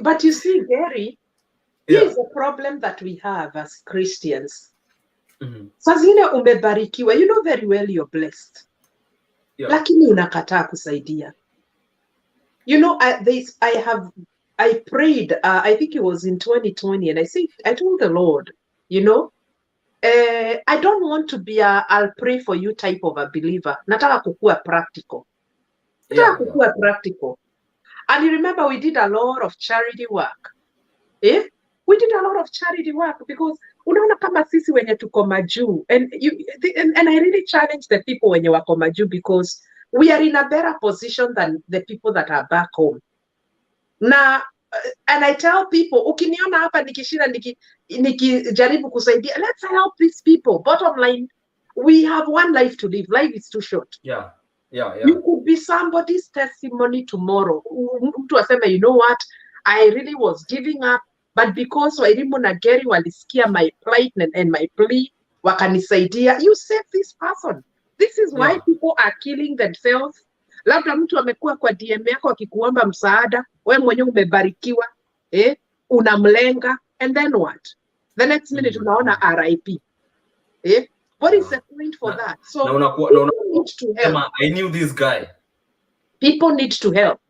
Speaker 1: But you see, Gary, here is a problem that we have as Christians. Sasa zile umebarikiwa, you know very well you're blessed. Lakini unakataa kusaidia. You know, I prayed, I think it was in 2020, and I told the Lord, you know, I don't want to be I'll pray for you type of a believer. Nataka kukua practical. Practical. And you remember we did a lot of charity work. We did a lot of charity work because unaona kama sisi wenye tuko majuu, and I really challenge the people wenye wako majuu, because we are in a better position than the people that are back home. Na and I tell people, ukiniona hapa nikishinda nikijaribu kusaidia, let's help these people. Bottom line, we have one life to live. Life is too short. You could be somebody's testimony tomorrow. Mtu aseme, you know what, I really was giving up, but because Wairimu na Gerriey walisikia my plight and my plea, wakanisaidia, you save this person. This is why people are killing themselves. Labda mtu amekuwa kwa DM yako akikuomba msaada, wewe mwenyewe umebarikiwa, unamlenga, and then what? The next minute unaona RIP. What is the point for that? So people need to help.
Speaker 2: I knew this guy.
Speaker 1: People need to help.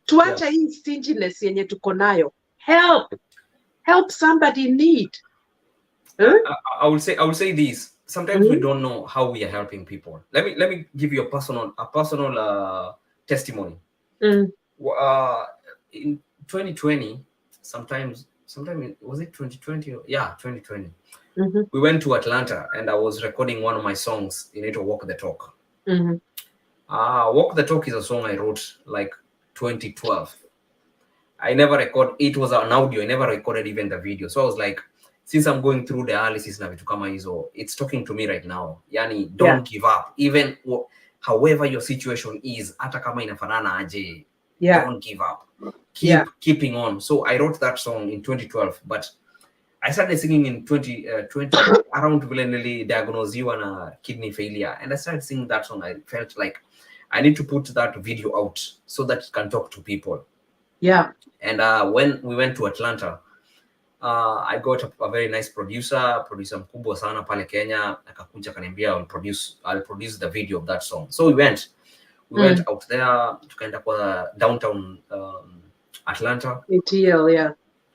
Speaker 1: Tuacha hii stinginess yenye tuko nayo. Help somebody in need.
Speaker 2: I will say this. Sometimes we don't know how we are helping people. Let me give you a personal testimony. In 2020, sometime was it 2020? Yeah, 2020. We went to Atlanta and I was recording one of my songs in it, Walk the Talk. Walk the Talk is a song I wrote like 2012. I never recorded, it was an audio, I never recorded even the video. So I was like, since I'm going through dialysis na vitu kama hizo, it's talking to me right now. Yani, don't give up. Even however your situation is, hata kama inafanana aje, don't give up. Keeping on. So I wrote that song in 2012, but I started singing in 2020 around vile diagnosed you on kidney failure, and I started singing that song. I felt like I need to put that video out so that it can talk to people. And when we went to Atlanta, I got a very nice producer mkubwa sana pale Kenya, akakuja akaniambia I'll produce the video of that song. So we went out there, tukaenda kwa downtown Atlanta.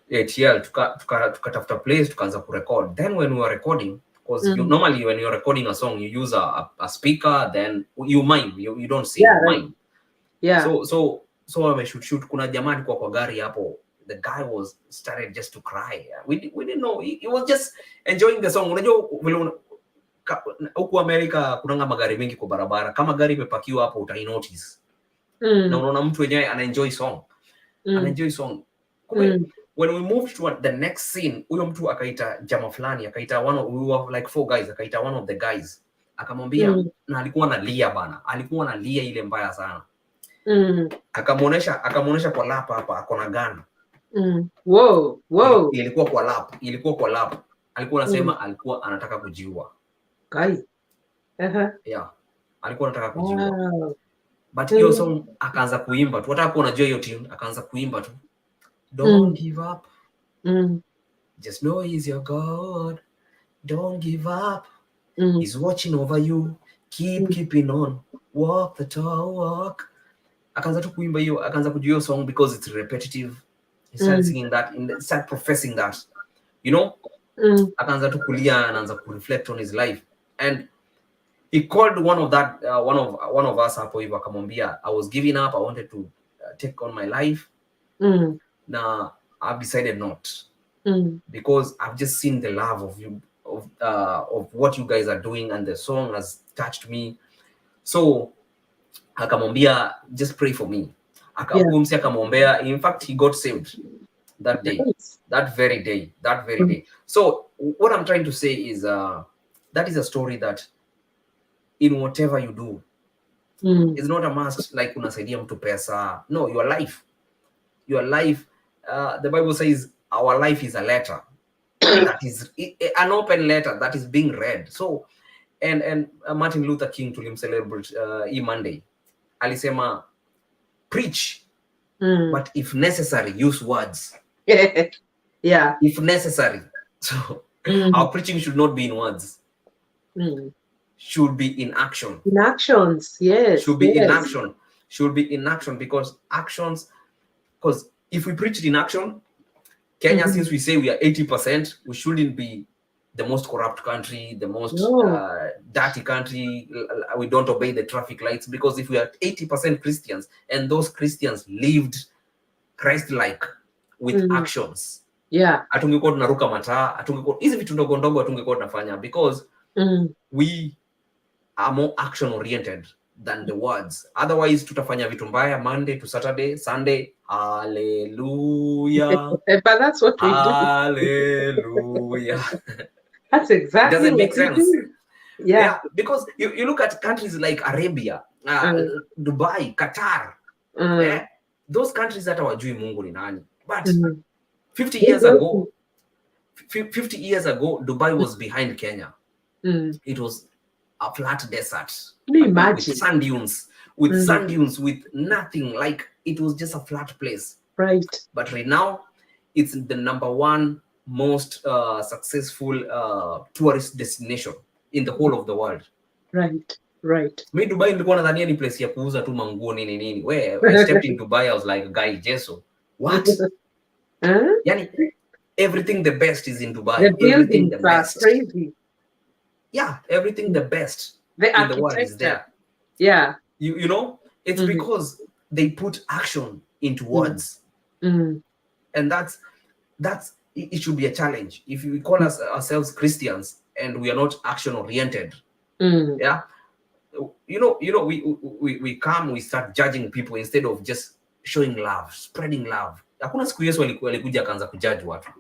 Speaker 2: ATL, tukatafuta place, tukaanza kurecord. Then when we were recording, because normally when you're recording a song, you use a speaker, then you mime, you don't sing, mime. So I shoot, kuna jamaa alikuwa kwa gari hapo. The guy started just to cry. We didn't know. He was just enjoying the song. Unajua vile huku America kunanga magari mengi kwa barabara. Kama gari imepakiwa hapo utai notice. Na unaona mtu wenyewe anaenjoy song. Anaenjoy song. When we moved to the next scene, huyo mtu akaita jamaa fulani, akaita we were like 4 guys, akaita one of the guys. Akamwambia, na alikuwa analia bana. Alikuwa analia ile mbaya sana. Akamuonesha kwa lap hapa, akona gun.
Speaker 1: Wow.
Speaker 2: Ilikuwa kwa lap. Alikuwa anasema alikuwa anataka kujiua. Alikuwa anataka kujiua. But hiyo song akaanza kuimba tu. Hata unajua hiyo tune, akaanza kuimba tu. Don't give up. Just know he's your God. Don't give up. He's watching over you. Keeping on. Walk the talk. Akaanza tu kuimba hiyo, akaanza kujua hiyo song because it's repetitive. He started singing that, started professing that, akaanza tu kulia, anaanza ku reflect on his life, and he called one of us hapo hivyo, akamwambia, I was giving up, I wanted to take on my life. Now I've decided not, because I've just seen the love of you, of what you guys are doing, and the song has touched me. So akamwambia, just pray for me. Akamwombea. In fact, he got saved that day, that very day. So what I'm trying to say is that is a story that in whatever you do, it's not a must like unasaidia mtu pesa. No, your life, the Bible says our life is a letter that is an open letter that is being read. So and Martin Luther King tulimcelebrate Monday, alisema, preach, but if necessary, use words. If necessary. So our preaching should not be in words. Should be in action.
Speaker 1: In actions, yes.
Speaker 2: Should be in action. Should be in action, because if we preach it in action, Kenya, since we say we are 80%, we shouldn't be the most corrupt country, the most dirty country. We don't obey the traffic lights, because if we are 80% Christians and those Christians lived Christ-like with actions, atungekuwa tunaruka mataa, atungekuwa hizi vitu ndogo ndogo atungekuwa tunafanya, because we are more action oriented than the words. Otherwise tutafanya vitu mbaya Monday to Saturday, Sunday, hallelujah.
Speaker 1: But that's what we do.
Speaker 2: Hallelujah.
Speaker 1: That's exactly.
Speaker 2: It doesn't make sense. Yeah, because you look at countries like Arabia, Dubai, Qatar, those countries that hawajui Mungu ni nani. But 50 years ago, Dubai was behind Kenya. It was a flat desert.
Speaker 1: Imagine.
Speaker 2: With sand dunes, with nothing. Like it was just a flat place.
Speaker 1: Right.
Speaker 2: But right now, it's the number one most successful tourist destination in the whole of the world.
Speaker 1: Right.
Speaker 2: Me Dubai nilikuwa nadhania ni place ya kuuza tu manguo nini. Where I stepped in Dubai, I was like, guy, Jeso, what? Yani, everything the best is in Dubai.
Speaker 1: The
Speaker 2: Everything the
Speaker 1: buildings are
Speaker 2: best.
Speaker 1: crazy.
Speaker 2: Yeah, everything the best
Speaker 1: The
Speaker 2: in the world is there.
Speaker 1: Yeah.
Speaker 2: You know, it's because they put action into words. And that's it should be a challenge. If we call ourselves Christians and we are not action oriented, yeah, we come, we start judging people instead of just showing love, spreading love. Hakuna siku Yesu alikuja akaanza kujudge watu.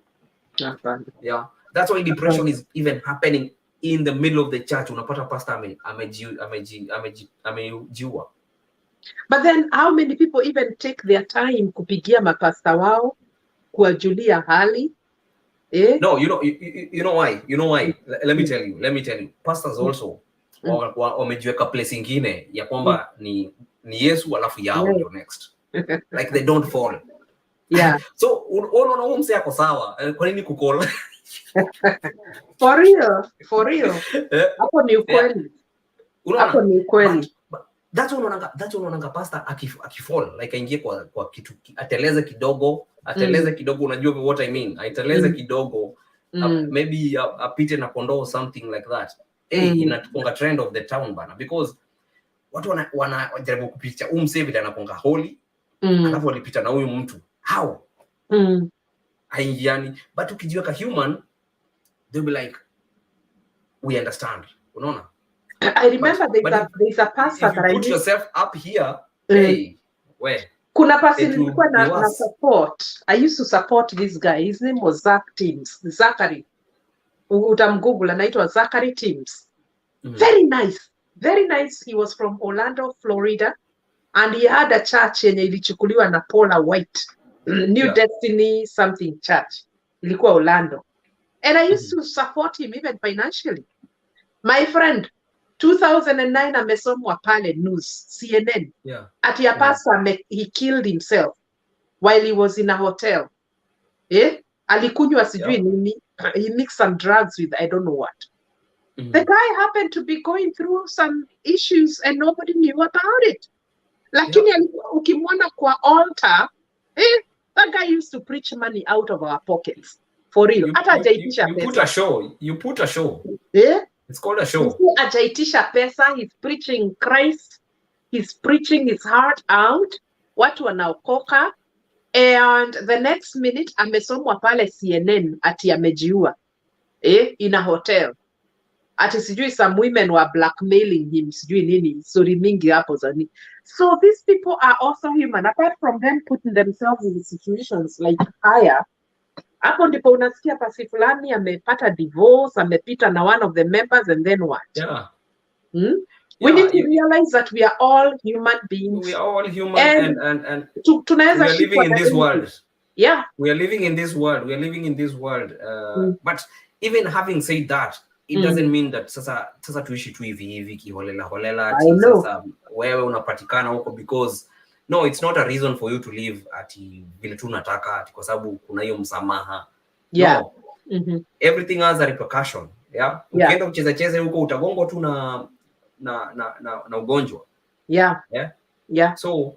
Speaker 2: Yeah, that's why depression is even happening in the middle of the church. Unapata pastor amejiua.
Speaker 1: But then how many people even take their time kupigia mapasta wao kuwajulia hali?
Speaker 2: No, you know why? Let me tell you. Pastors also wamejiweka place ingine ya kwamba ni Yesu alafu yao ndio next. Like they don't fall.
Speaker 1: Yeah.
Speaker 2: So unaona huyu mse yako sawa. Kwa nini kucall?
Speaker 1: For real. Hapo ni ukweli. Hapo ni ukweli.
Speaker 2: That's unaonanga pastor akifall, like aingie kwa kitu, ateleze kidogo, unajua what I mean, ateleze kidogo, maybe apite na kondoo, something like that. Inakonga trend of the town bana, because watu wanajaribu kupicha msevita anakonga holy, alafu alipita na huyu mtu how haingiani. But ukijiweka human, they'll be like, we understand, unaona.
Speaker 1: I remember there's a pastor that I
Speaker 2: put yourself up here. Where?
Speaker 1: Kuna person nilikuwa na support. I used to support this guy. His name was Zachary. Utamgoogle, anaitwa Zachary Teams. Very nice. He was from Orlando, Florida, and he had a church yenye ilichukuliwa na Paula White. New Destiny something church. Ilikuwa Orlando. And I used to support him even financially. My friend, 2009 amesomwa pale news CNN. Ati a pastor he killed himself while he was in a hotel. Alikunywa sijui nini. He mixed some drugs with I don't know what. The guy happened to be going through some issues and nobody knew about it. Lakini ukimwona kwa altar, that guy used to preach money out of our pockets. For real.
Speaker 2: You put a show. It's called a show.
Speaker 1: Ajaitisha pesa, he's preaching Christ, he's preaching his heart out, watu wanaokoka, and the next minute amesomwa pale CNN ati amejiua in a hotel. Ati sijui some women were blackmailing him, sijui nini, story mingi hapo zani. So these people are also human, apart from them putting themselves in situations like higher. Hapo ndipo unasikia pasi fulani amepata divorce, amepita na one of the members, and then what? We need to realize that we are all human beings.
Speaker 2: We are all human, and
Speaker 1: we
Speaker 2: are living in this world.
Speaker 1: Yeah.
Speaker 2: We are living in this world. But even having said that, it doesn't mean that sasa tuishi tu hivi kiholela sasa wewe unapatikana huko, because no, it's not a reason for you to live ati vile tu unataka ati kwa sababu kuna hiyo msamaha. No. Everything has a repercussion. Ukienda kucheza huko utagongwa tu na ugonjwa. So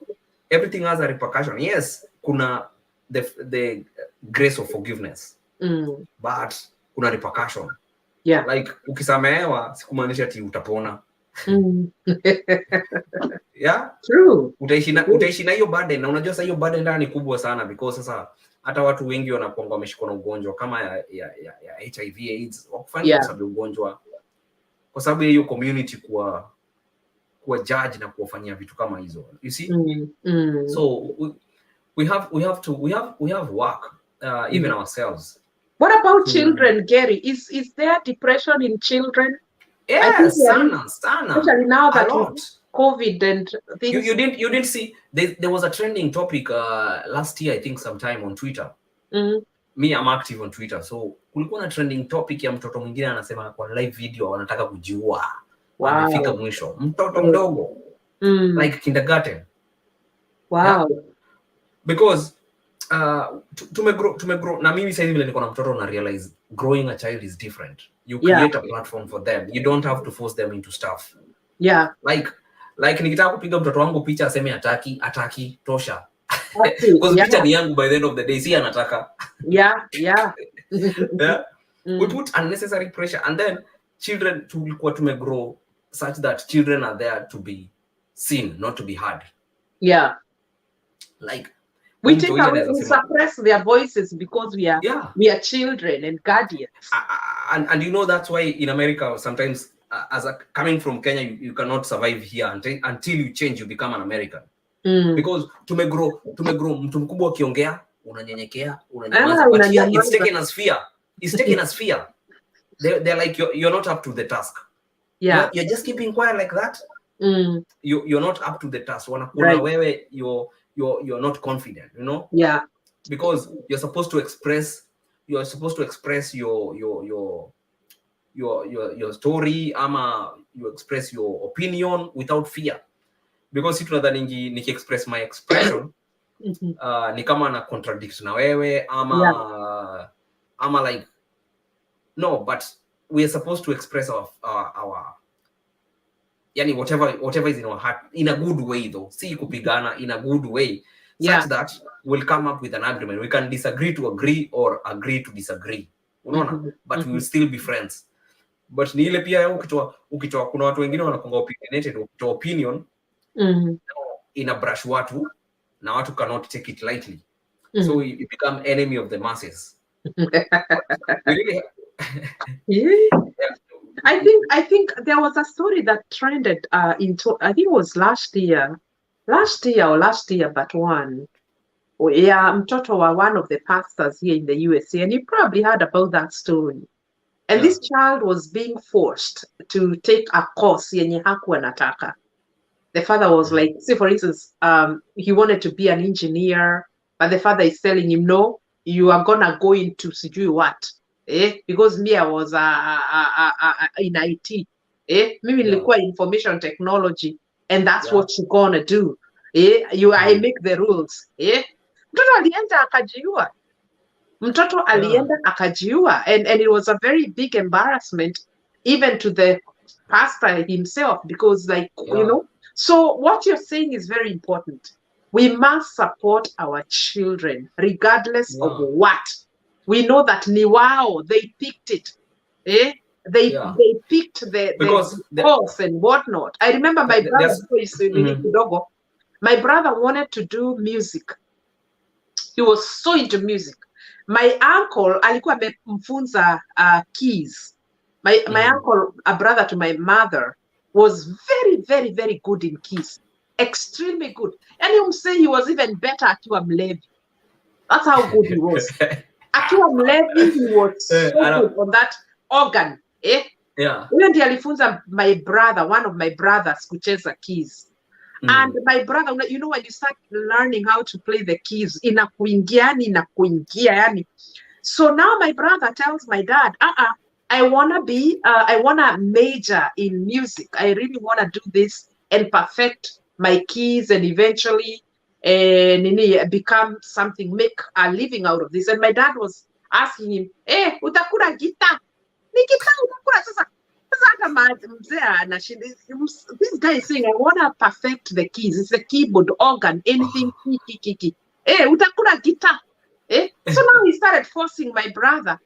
Speaker 2: everything has a repercussion. Yes, kuna the grace of forgiveness. But kuna repercussion. Like ukisamehewa sikumaanisha ati utapona.
Speaker 1: True.
Speaker 2: Utaishi na hiyo burden, na unajua sasa hiyo burden ndani ni kubwa sana, because sasa hata watu wengi wanakuwa wameshikwa na ugonjwa kama ya HIV AIDS, wakufanya kwa sababu ugonjwa, kwa sababu hiyo community kuwa judge na kuwafanyia vitu kama hizo, you see. So we have work even ourselves.
Speaker 1: What about children, Gerriey? Is there depression in children?
Speaker 2: Yes, sana.
Speaker 1: Especially now that COVID and things.
Speaker 2: You didn't see there was a trending topic last year, I think, sometime on Twitter. Me, I'm active on Twitter, so kulikuwa na trending topic ya mtoto mwingine anasema kwa live video wanataka kujiua. amefika
Speaker 1: Wow.
Speaker 2: mwisho, mtoto
Speaker 1: Mm.
Speaker 2: mdogo
Speaker 1: Mm.
Speaker 2: like kindergarten. Yeah,
Speaker 1: Wow.
Speaker 2: because tumegrow na mimi sasa hivi vile niko na mtoto na realize growing a child is different. You
Speaker 1: Yeah.
Speaker 2: create a platform for them, you don't have to force them into stuff.
Speaker 1: Yeah.
Speaker 2: Like nikitaka kupiga mtoto wangu picha aseme ataki tosha.
Speaker 1: Okay.
Speaker 2: Because
Speaker 1: Yeah.
Speaker 2: picha ni yangu by the end of the day, si anataka.
Speaker 1: Yeah. Yeah.
Speaker 2: Yeah, we
Speaker 1: Mm.
Speaker 2: put unnecessary pressure, and then children tulikuwa tumegrow such that children are there to be seen, not to be heard.
Speaker 1: Yeah.
Speaker 2: Like
Speaker 1: We
Speaker 2: mtu
Speaker 1: take
Speaker 2: yeye
Speaker 1: away,
Speaker 2: anaweza
Speaker 1: we
Speaker 2: sema
Speaker 1: suppress their voices because
Speaker 2: yeah.
Speaker 1: we are children and guardians.
Speaker 2: And you know that's why in America sometimes coming from Kenya you cannot survive here until you change, you become an American. Because tumegrow mtu mkubwa akiongea unanyenyekea, unanyamaza. But here it's taken as fear. It's taken as fear. They're like you're not up to the task.
Speaker 1: Yeah.
Speaker 2: You're just keeping quiet like that. You're not up to the task.
Speaker 1: Right.
Speaker 2: Wewe you're not confident, you know?
Speaker 1: Yeah.
Speaker 2: Because you're supposed to express your story, ama you express your opinion without fear. Because tunadhani niki-express my expression ni kama na contradict na wewe ama ama like no, but we are supposed to express our yani whatever is in our heart in a good way, though si kupigana, in a good way, such that we'll come up with an agreement. We can disagree to agree or agree to disagree, unaona, but we will still be friends. But ni ile pia ukitoa kuna watu wengine wanakuanga opinionated, ukitoa opinion ina brush watu na watu cannot take it lightly. So you become enemy of the masses. We really
Speaker 1: I think there was a story that trended I think it was last year but one. Yeah, mtoto wa one of the pastors here in the USA, and you probably heard about that story. And this child was being forced to take a course yenye hakuwa nataka. The father was like, say for instance, he wanted to be an engineer, but the father is telling him, no, you are gonna go into sijui what. Because me, I was in IT. Mimi nilikuwa information technology, and that's what you're gonna do. I make the rules. Mtoto alienda akajiua. And it was a very big embarrassment even to the pastor himself, because you know. So what you're saying is very important. We must support our children regardless of what. We know that ni wao, they picked it. They picked the course and whatnot. I remember my brother, my brother wanted to do music. He was so into music. My uncle alikuwa amemfunza keys. My uncle, a brother to my mother, was very, very, very good in keys. Extremely good. And he would say he was even better akiwa mlevi. That's how good he was. Akiwa mlevi, he was so good on that organ. Huyo ndiye alifunza my brother, one of my brothers, kucheza keys. And my brother, you know, when you start learning how to play the keys, inakuingia yani. So now my brother tells my dad, I wanna major in music. I really wanna do this and perfect my keys and eventually become something, make a living out of this. And my dad was asking him, utakula guitar? Ni guitar utakula sasa? This guy is saying, I want to perfect the keys. It's the keyboard, organ, anything. Utakula guitar. So now he started forcing my brother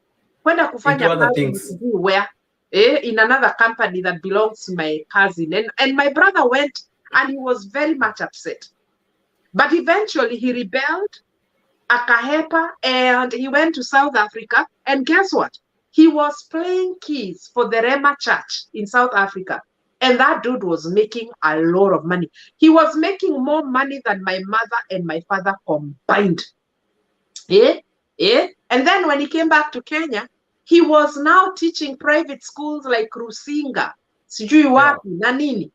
Speaker 1: kwenda kufanya kazi where in another company that belongs to my cousin. And my brother went and he was very much upset. But eventually he rebelled, akahepa, and he went to South Africa. And guess what? He was playing keys for the Rema Church in South Africa. And that dude was making a lot of money. He was making more money than my mother and my father combined. And then when he came back to Kenya, he was now teaching private schools like Rusinga, sijui wapi, na nini.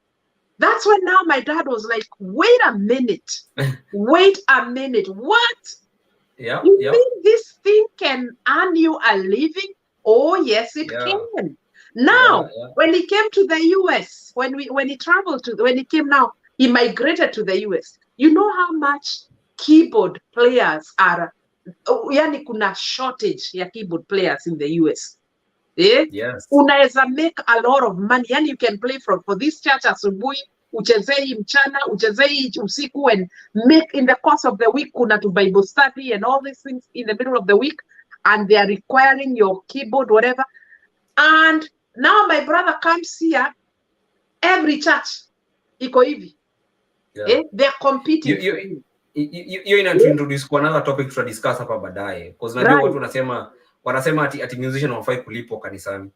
Speaker 1: That's when now my dad was like, wait a minute. What? You think this thing can earn you a living? Oh, yes, it can. Now, when he came to the US, when he traveled to, when he came now, he migrated to the US. You know how much keyboard players are, yani kuna shortage ya keyboard players in the US.
Speaker 2: Yes.
Speaker 1: Unaweza make a lot of money. Yani you can play for this church asubuhi, uchezei mchana, uchezei usiku, and make in the course of the week kuna to Bible study and all these things in the middle of the week, and they are requiring your keyboard, whatever. And now my brother comes here, every church iko hivi. They're competing.
Speaker 2: You ina introduce kwa another topic to discuss hapa baadaye, because najua watu wanasema ati musician hawafai kulipwa kanisani.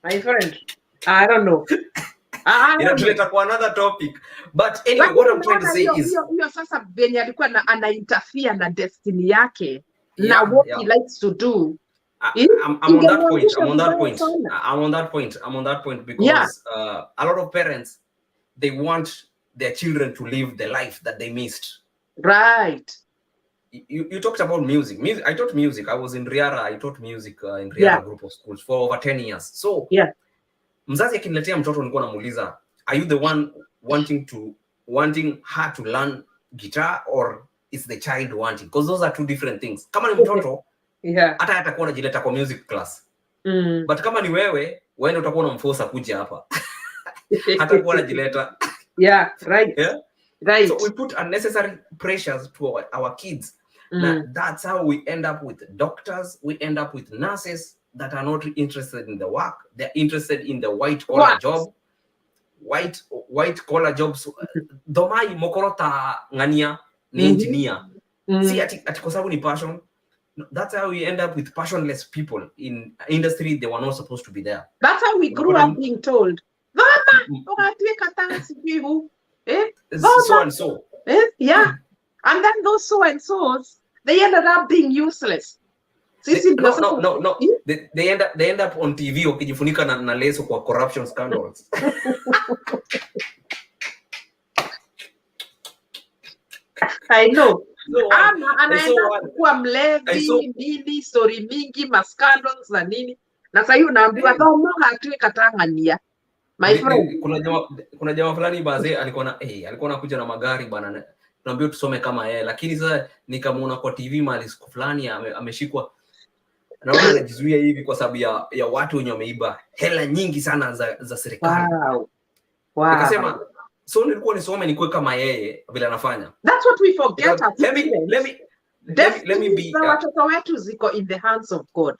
Speaker 1: My friend, I don't know.
Speaker 2: Inatuleta kwa another topic, but anyway, what I'm trying to say is
Speaker 1: hiyo sasa venye alikuwa ana interfere na destiny yake na what he likes to do.
Speaker 2: I'm on that point because a lot of parents, they want their children to live the life that they missed.
Speaker 1: Right.
Speaker 2: You talked about music. I taught music. I was in Riara. I taught music in Riara group of schools for over 10 years. So mzazi akiniletea mtoto nilikuwa namuuliza, are you the one wanting her to learn guitar, or is the child wanting? Because those are two different things. Kama ni mtoto hata atakuwa anajileta kwa music class. But kama ni wewe utakuwa unamforce kuja hapa. Hata kuwa anajileta. Right. So we put unnecessary pressures to our kids. That's how we end up with doctors, we end up with nurses that are not interested in the work. They're interested in the white collar job. White collar jobs. Domai mokorota ngania ni engineer. See ati kwa sababu ni passion. That's how we end up with passionless people in industry they were not supposed to be there.
Speaker 1: That's how we grew up being told.
Speaker 2: So and so.
Speaker 1: And then those so and so's, they ended up being useless.
Speaker 2: No. They end up on TV ukijifunika na leso kwa corruption scandals.
Speaker 1: I know. Anaenda kuwa mlevi, nini, story mingi, mascandals na nini. Na sasa hiyo naambiwa kama hatuwe katangania. My friend,
Speaker 2: kuna jamaa fulani baze alikuwa anakuja na magari bana, tunaambia tusome kama yeye, lakini sasa nikamuona kwa TV mali siku fulani ameshikwa, naona anajizuia hivi kwa sababu ya watu wenye wameiba hela nyingi sana za serikali.
Speaker 1: Wow.
Speaker 2: Nikasema so nilikuwa nisome nikuwe kama yeye vile anafanya.
Speaker 1: That's what we forget.
Speaker 2: Let me be
Speaker 1: watoto wetu ziko in the hands of God.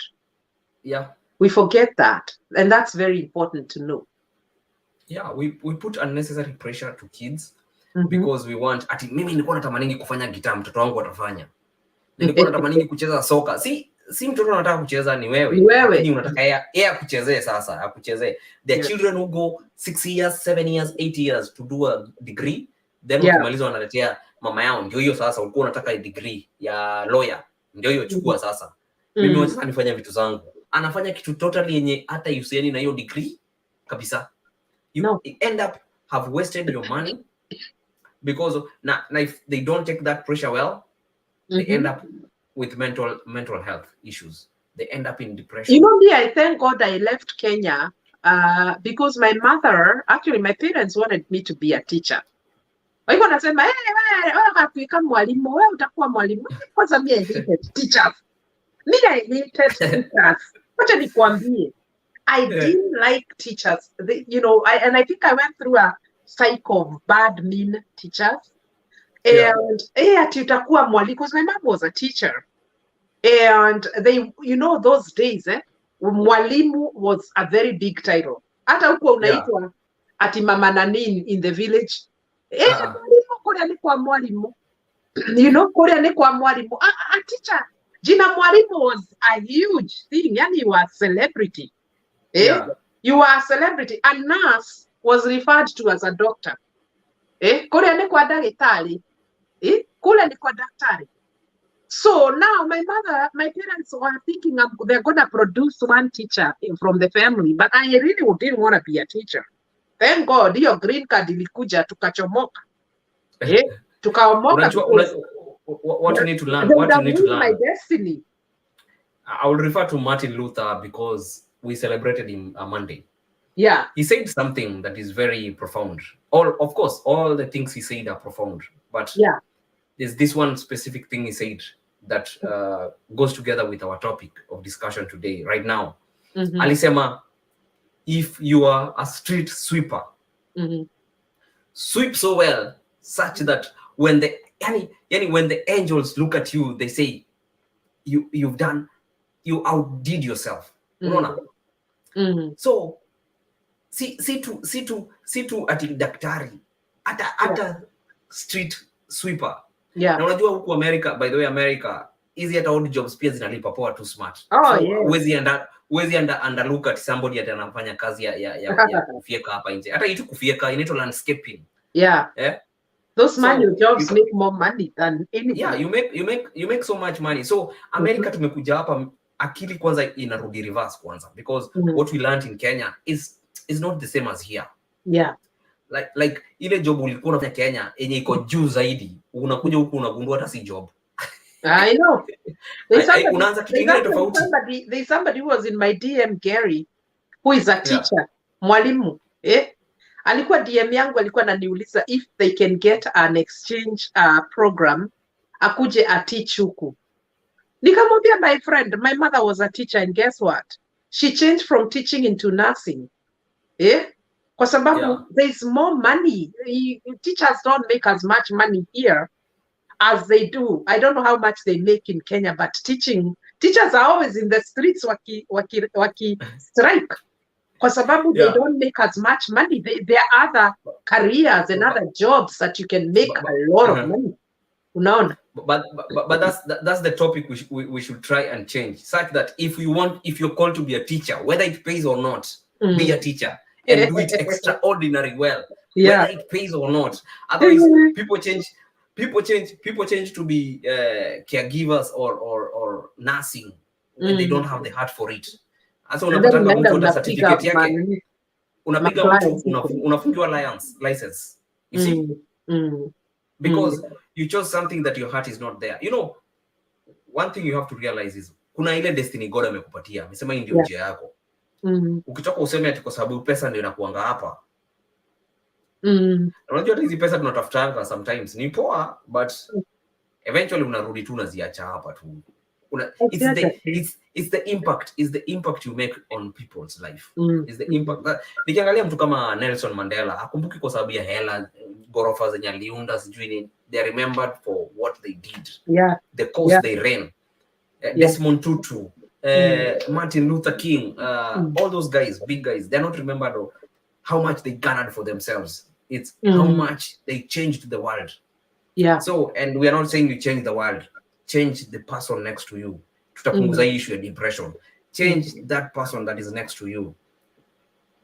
Speaker 1: We forget that, and that's very important to know.
Speaker 2: We put unnecessary pressure to kids because we want ati mimi nilikuwa natamaningi kufanya gitaa, mtoto wangu atafanya. Nilikuwa natamaningi kucheza soka. Si mtoto anataka kucheza, ni wewe. Lakini unataka yeye akuchezee sasa, akuchezee. The children who go 6 years, 7 years, 8 years to do a degree, then ukimaliza wanaletea mama yao, ndio hiyo sasa ulikuwa unataka degree ya lawyer, ndio hiyo chukua sasa. Mimi wacha nifanye vitu zangu. Anafanya kitu totally yenye hata usieni na hiyo degree kabisa. You end up have wasted your money because now if they don't take that pressure well, they end up with mental health issues. They end up in depression.
Speaker 1: You know me, I thank God I left Kenya because my mother, actually my parents wanted me to be a teacher. Walikuwa wanasema wewe become mwalimu, wewe utakuwa mwalimu. Kwanza mimi I hated teachers. I hated teachers. Wacha nikwambie, I didn't like teachers. I think I went through a cycle of bad, mean teachers. And utakuwa mwalimu, because my mom was a teacher. And they, those days, mwalimu was a very big title. Hata huko unaitwa ati mama nani in the village. Mwalimu kule ni kwa mwalimu. Kule ni kwa mwalimu. A teacher. Jina mwalimu was a huge thing. Yani you were a celebrity. You were a celebrity. A nurse was referred to as a doctor. Kule ni kwa daktari. Kule ni kwa daktari. So now my parents were thinking they're going to produce one teacher from the family, but I really didn't want to be a teacher. Thank God, your green card ilikuja tukachomoka. Tukaomoka.
Speaker 2: What you need to learn. What you need to learn.
Speaker 1: My destiny.
Speaker 2: I will refer to Martin Luther because we celebrated him a Monday.
Speaker 1: Yeah.
Speaker 2: He said something that is very profound. Of course, all the things he said are profound, but
Speaker 1: Yeah.
Speaker 2: there's this one specific thing he said that goes together with our topic of discussion today, right now.
Speaker 1: Mm-hmm.
Speaker 2: Alisema, if you are a street sweeper,
Speaker 1: Mm-hmm.
Speaker 2: sweep so well such that when the when the angels look at you, they say you outdid yourself. Unaona?
Speaker 1: Mm-hmm.
Speaker 2: So si tu ati daktari, hata street sweeper.
Speaker 1: Yeah.
Speaker 2: Na unajua huku America, by the way, America hizi hata odd jobs pia zinalipa poa too smart.
Speaker 1: Oh,
Speaker 2: So
Speaker 1: yes.
Speaker 2: huwezi under look at somebody ati anafanya kazi ya kufieka hapa nje. Hata itu kufieka inaitwa landscaping.
Speaker 1: Yeah.
Speaker 2: Yeah.
Speaker 1: Those
Speaker 2: So,
Speaker 1: manual jobs make more money than anything.
Speaker 2: Yeah, you make so much money. So America tumekuja hapa akili kwanza inarudi reverse kwanza, because what we learned in Kenya is not the same as here.
Speaker 1: Yeah.
Speaker 2: Like ile job ulikuwa unafanya Kenya yenye iko juu zaidi, unakuja huku unagundua hata si job.
Speaker 1: I know.
Speaker 2: Unaanza kitu kingine tofauti.
Speaker 1: There's somebody who was in my DM, Gerriey, who is a teacher. Mwalimu. Alikuwa DM yangu, alikuwa ananiuliza if they can get an exchange program akuje teach huku. Nikamwambia, my friend, my mother was a teacher, and guess what? She changed from teaching into nursing. Kwa sababu there's more money. Teachers don't make as much money here as they do. I don't know how much they make in Kenya, but teachers are always in the streets waki strike. Kwa sababu they don't make as much money. There are other careers and other jobs that you can make a lot of money. Unaona?
Speaker 2: But that's the topic we should try and change, such that if you're called to be a teacher, whether it pays or not, be a teacher and do it extraordinary well, whether it pays or not. Otherwise, people change to be caregivers or nursing when they don't have the heart for it. Asa unapatanga mtu ana certificate yake, unapiga mtu unafungiwa license. You see? Because you chose something that your heart is not there. You know, one thing you have to realize is kuna ile destiny God amekupatia. Amesema hii ndio njia yako. Ukitoka useme ati kwa sababu pesa ndio inakuanga hapa. Unajua hizi pesa tunatafutanga sometimes ni poa, but eventually unarudi tu unaziacha hapa tu. It's the impact you make on people's life. It's the impact. Nikiangalia mtu kama Nelson Mandela, akumbuki kwa sababu ya hela, gorofa zenye aliunda, sijui ni, they are remembered for what they did. The cause they ran. Desmond Tutu, Martin Luther King, all those guys, big guys, they're not remembered of how much they garnered for themselves. It's how much they changed the world. So, and we are not saying you change the world. Change the person next to you. Tutapunguza issue ya depression. Change that person that is next to you.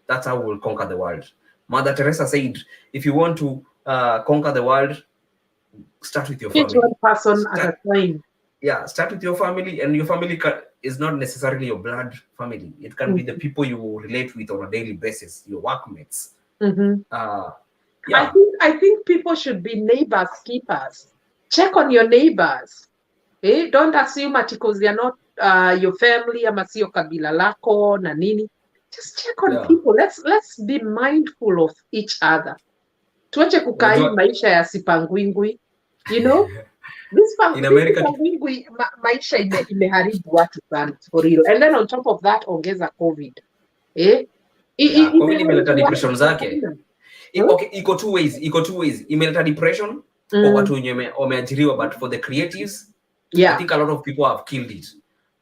Speaker 2: That's how we'll conquer the world. Mother Teresa said, if you want to conquer the world, start with your family.
Speaker 1: One person at a time.
Speaker 2: Yeah, start with your family, and your family is not necessarily your blood family. It can be the people you relate with on a daily basis, your workmates.
Speaker 1: I think people should be neighbors keepers. Check on your neighbors. Don't assume because they are not your family ama sio kabila lako na nini. Just check on people. Let's be mindful of each other. Tuache kukaa hii maisha ya sipangwingwi. You know? In America, sipangwingwi maisha imeharibu watu sana, for real. And then on top of that, ongeza COVID.
Speaker 2: COVID imeleta depression zake. Okay, iko two ways. Imeleta depression kwa watu wenye wameajiriwa, but for the creatives, I think a lot of people have killed it,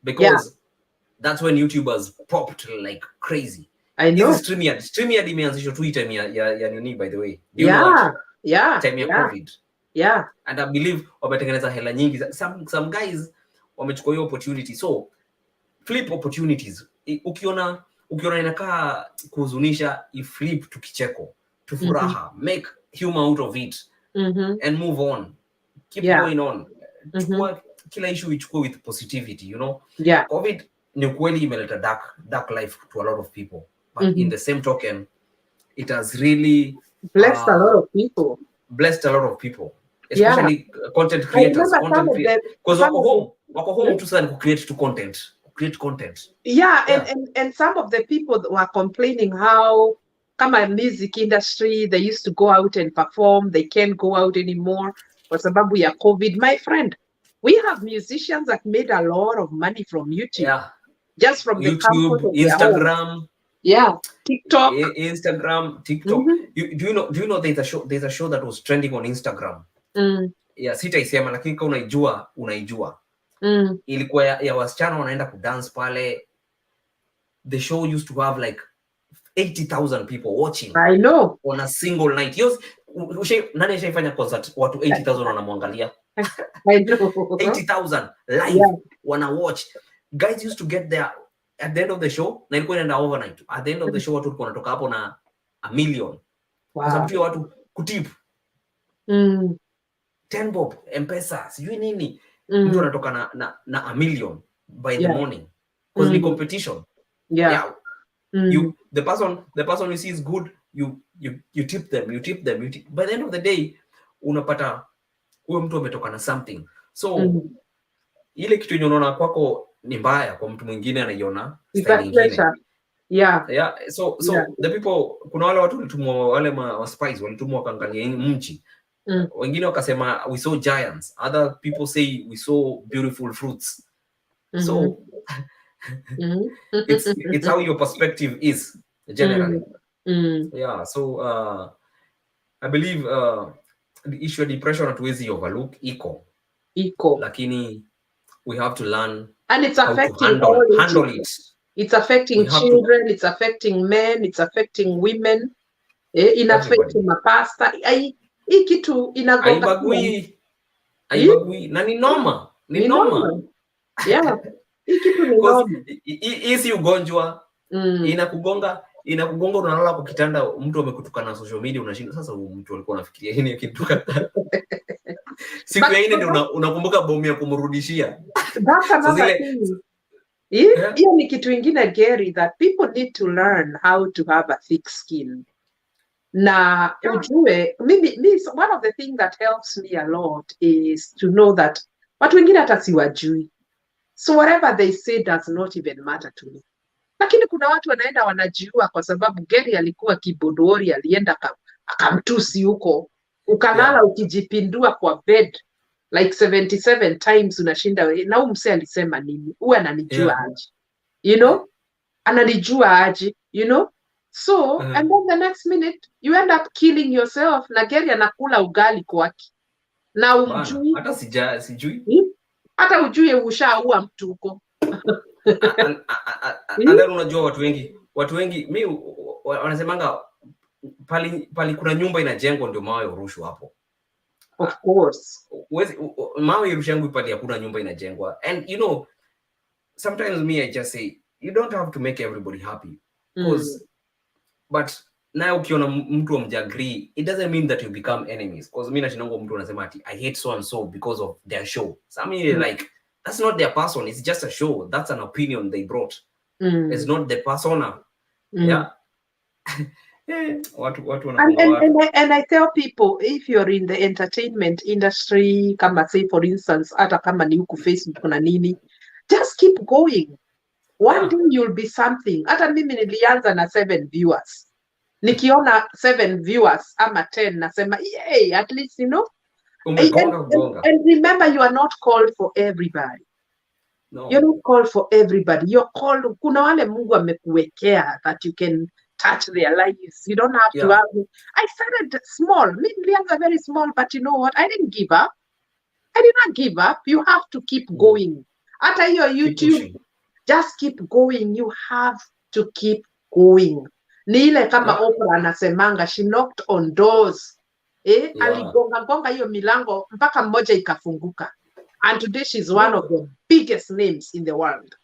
Speaker 2: because that's when YouTubers popped like crazy.
Speaker 1: I know.
Speaker 2: StreamYard imeanzishwa tu time ya nini, by the way. Do you know that? Time ya COVID. And I believe wametengeneza hela nyingi. Some guys wamechukua hiyo opportunity. So flip opportunities. Ukiona inakaa kuhuzunisha, flip to kicheko, to furaha, make humor out of it, and move on. Keep going on. Kila issue ichukue with positivity, you know. COVID ni kweli imeleta dark life to a lot of people, but in the same token, it has really
Speaker 1: blessed a lot of people, especially content creators, because wako home tu sana ku create to content,
Speaker 2: create content.
Speaker 1: Yeah, and some of the people that were complaining how kama music industry, they used to go out and perform, they can't go out anymore kwa sababu ya COVID. My friend, we have musicians that made a lot of money from YouTube,
Speaker 2: Yeah,
Speaker 1: just from the comfort
Speaker 2: YouTube,
Speaker 1: of their home.
Speaker 2: Instagram,
Speaker 1: Yeah, TikTok.
Speaker 2: Instagram, TikTok.
Speaker 1: Mm-hmm.
Speaker 2: Do you know there's a show that was trending on Instagram? Yeah, sitaisema lakini kama unaijua. Ilikuwa ya wasichana wanaenda kudance pale. The show used to have like 80,000 people watching.
Speaker 1: I know.
Speaker 2: On a single night. Nani ashaifanya concert watu 80,000 wanamwangalia?
Speaker 1: I know.
Speaker 2: 80,000 live,
Speaker 1: Yeah.
Speaker 2: wanna watch. Guys used to get there at the end of the show, na ilikuwa inaenda overnight. At the end of the show watu walikuwa wanatoka hapo na 1 million. Kwa sababu tu watu kutip 10 bob, M-Pesa, sijui nini. Mtu anatoka na 1 million by the morning. Because ni competition.
Speaker 1: Yeah.
Speaker 2: The person you see is good, you tip them. By the end of the day unapata huyo mtu ametoka na something. So ile kitu yenye unaona kwako ni mbaya, kwa mtu mwingine anaiona style nyingine. Yeah. So the people, kuna wale watu walitumwa, wale ma spies walitumwa wakaangalia mji. Wengine wakasema we saw giants, other people say we saw beautiful fruits. So it's how your perspective is generally. Yeah, so I believe the issue of depression hatuwezi overlook iko, lakini we have to learn,
Speaker 1: and it's affecting handle it. It's affecting children, it's affecting men, it's affecting women, in affecting mapasta. Hii kitu inagonga
Speaker 2: haibagui na ni noma.
Speaker 1: Yeah, hii kitu ni noma.
Speaker 2: Hii si ugonjwa. Inakugonga unalala kwa kitanda, mtu amekutukana na social media, unashinda sasa huyu mtu alikuwa anafikiria nini akituka. Siku ya ine ndio unakumbuka bomu ya kumrudishia.
Speaker 1: That's another thing. Hiyo ni kitu ingine, Gerriey, that people need to learn how to have a thick skin. Na ujue, mimi one of the things that helps me a lot is to know that watu wengine hata siwajui. So whatever they say does not even matter to me. Lakini kuna watu wanaenda wanajiua kwa sababu Gerriey alikuwa kibodori, alienda akamtusi huko. Ukalala ukijipindua kwa bed like 77 times, unashinda na huyu mse alisema nini? Huwa ananijua aje? You know? Ananijua aje? You know? So, and then the next minute, you end up killing yourself, na Gerriey anakula ugali kwake. Na umjui.
Speaker 2: Hata sijui.
Speaker 1: Hata ujue ushaua mtu huko.
Speaker 2: Ndio unajua watu wengi mimi wanasemanga pali kuna nyumba inajengwa ndio mawe urushwa hapo.
Speaker 1: Of course.
Speaker 2: Mawe irushangu pali hakuna nyumba inajengwa. And you know, sometimes me I just say you don't have to make everybody happy. Because but now ukiona mtu amjagree, it doesn't mean that you become enemies. Because mimi nashinango mtu anasema ati I hate so and so because of their show. So I mean like that's not their person, it's just a show. That's an opinion they brought. It's not the persona. Yeah.
Speaker 1: And I tell people, if you're in the entertainment industry, kama say for instance, hata kama ni huku Facebook na nini, just keep going. One day you'll be something. Hata mimi nilianza na 7 viewers. Nikiona 7 viewers ama 10 nasema, yay, at least, you know. And remember, you are not called for everybody.
Speaker 2: No.
Speaker 1: You're not called for everybody. You're called, kuna wale Mungu amekuwekea that you can touch their lives. You don't have to have. I started small. Maybe very small, but you know what? I didn't give up. I did not give up. You have to keep going. After your YouTube, just keep going. You have to keep going. Ni ile kama Oprah anasemanga, she knocked on doors. Aligonga hiyo milango mpaka mmoja ikafunguka. And today she's one of the biggest names in the world.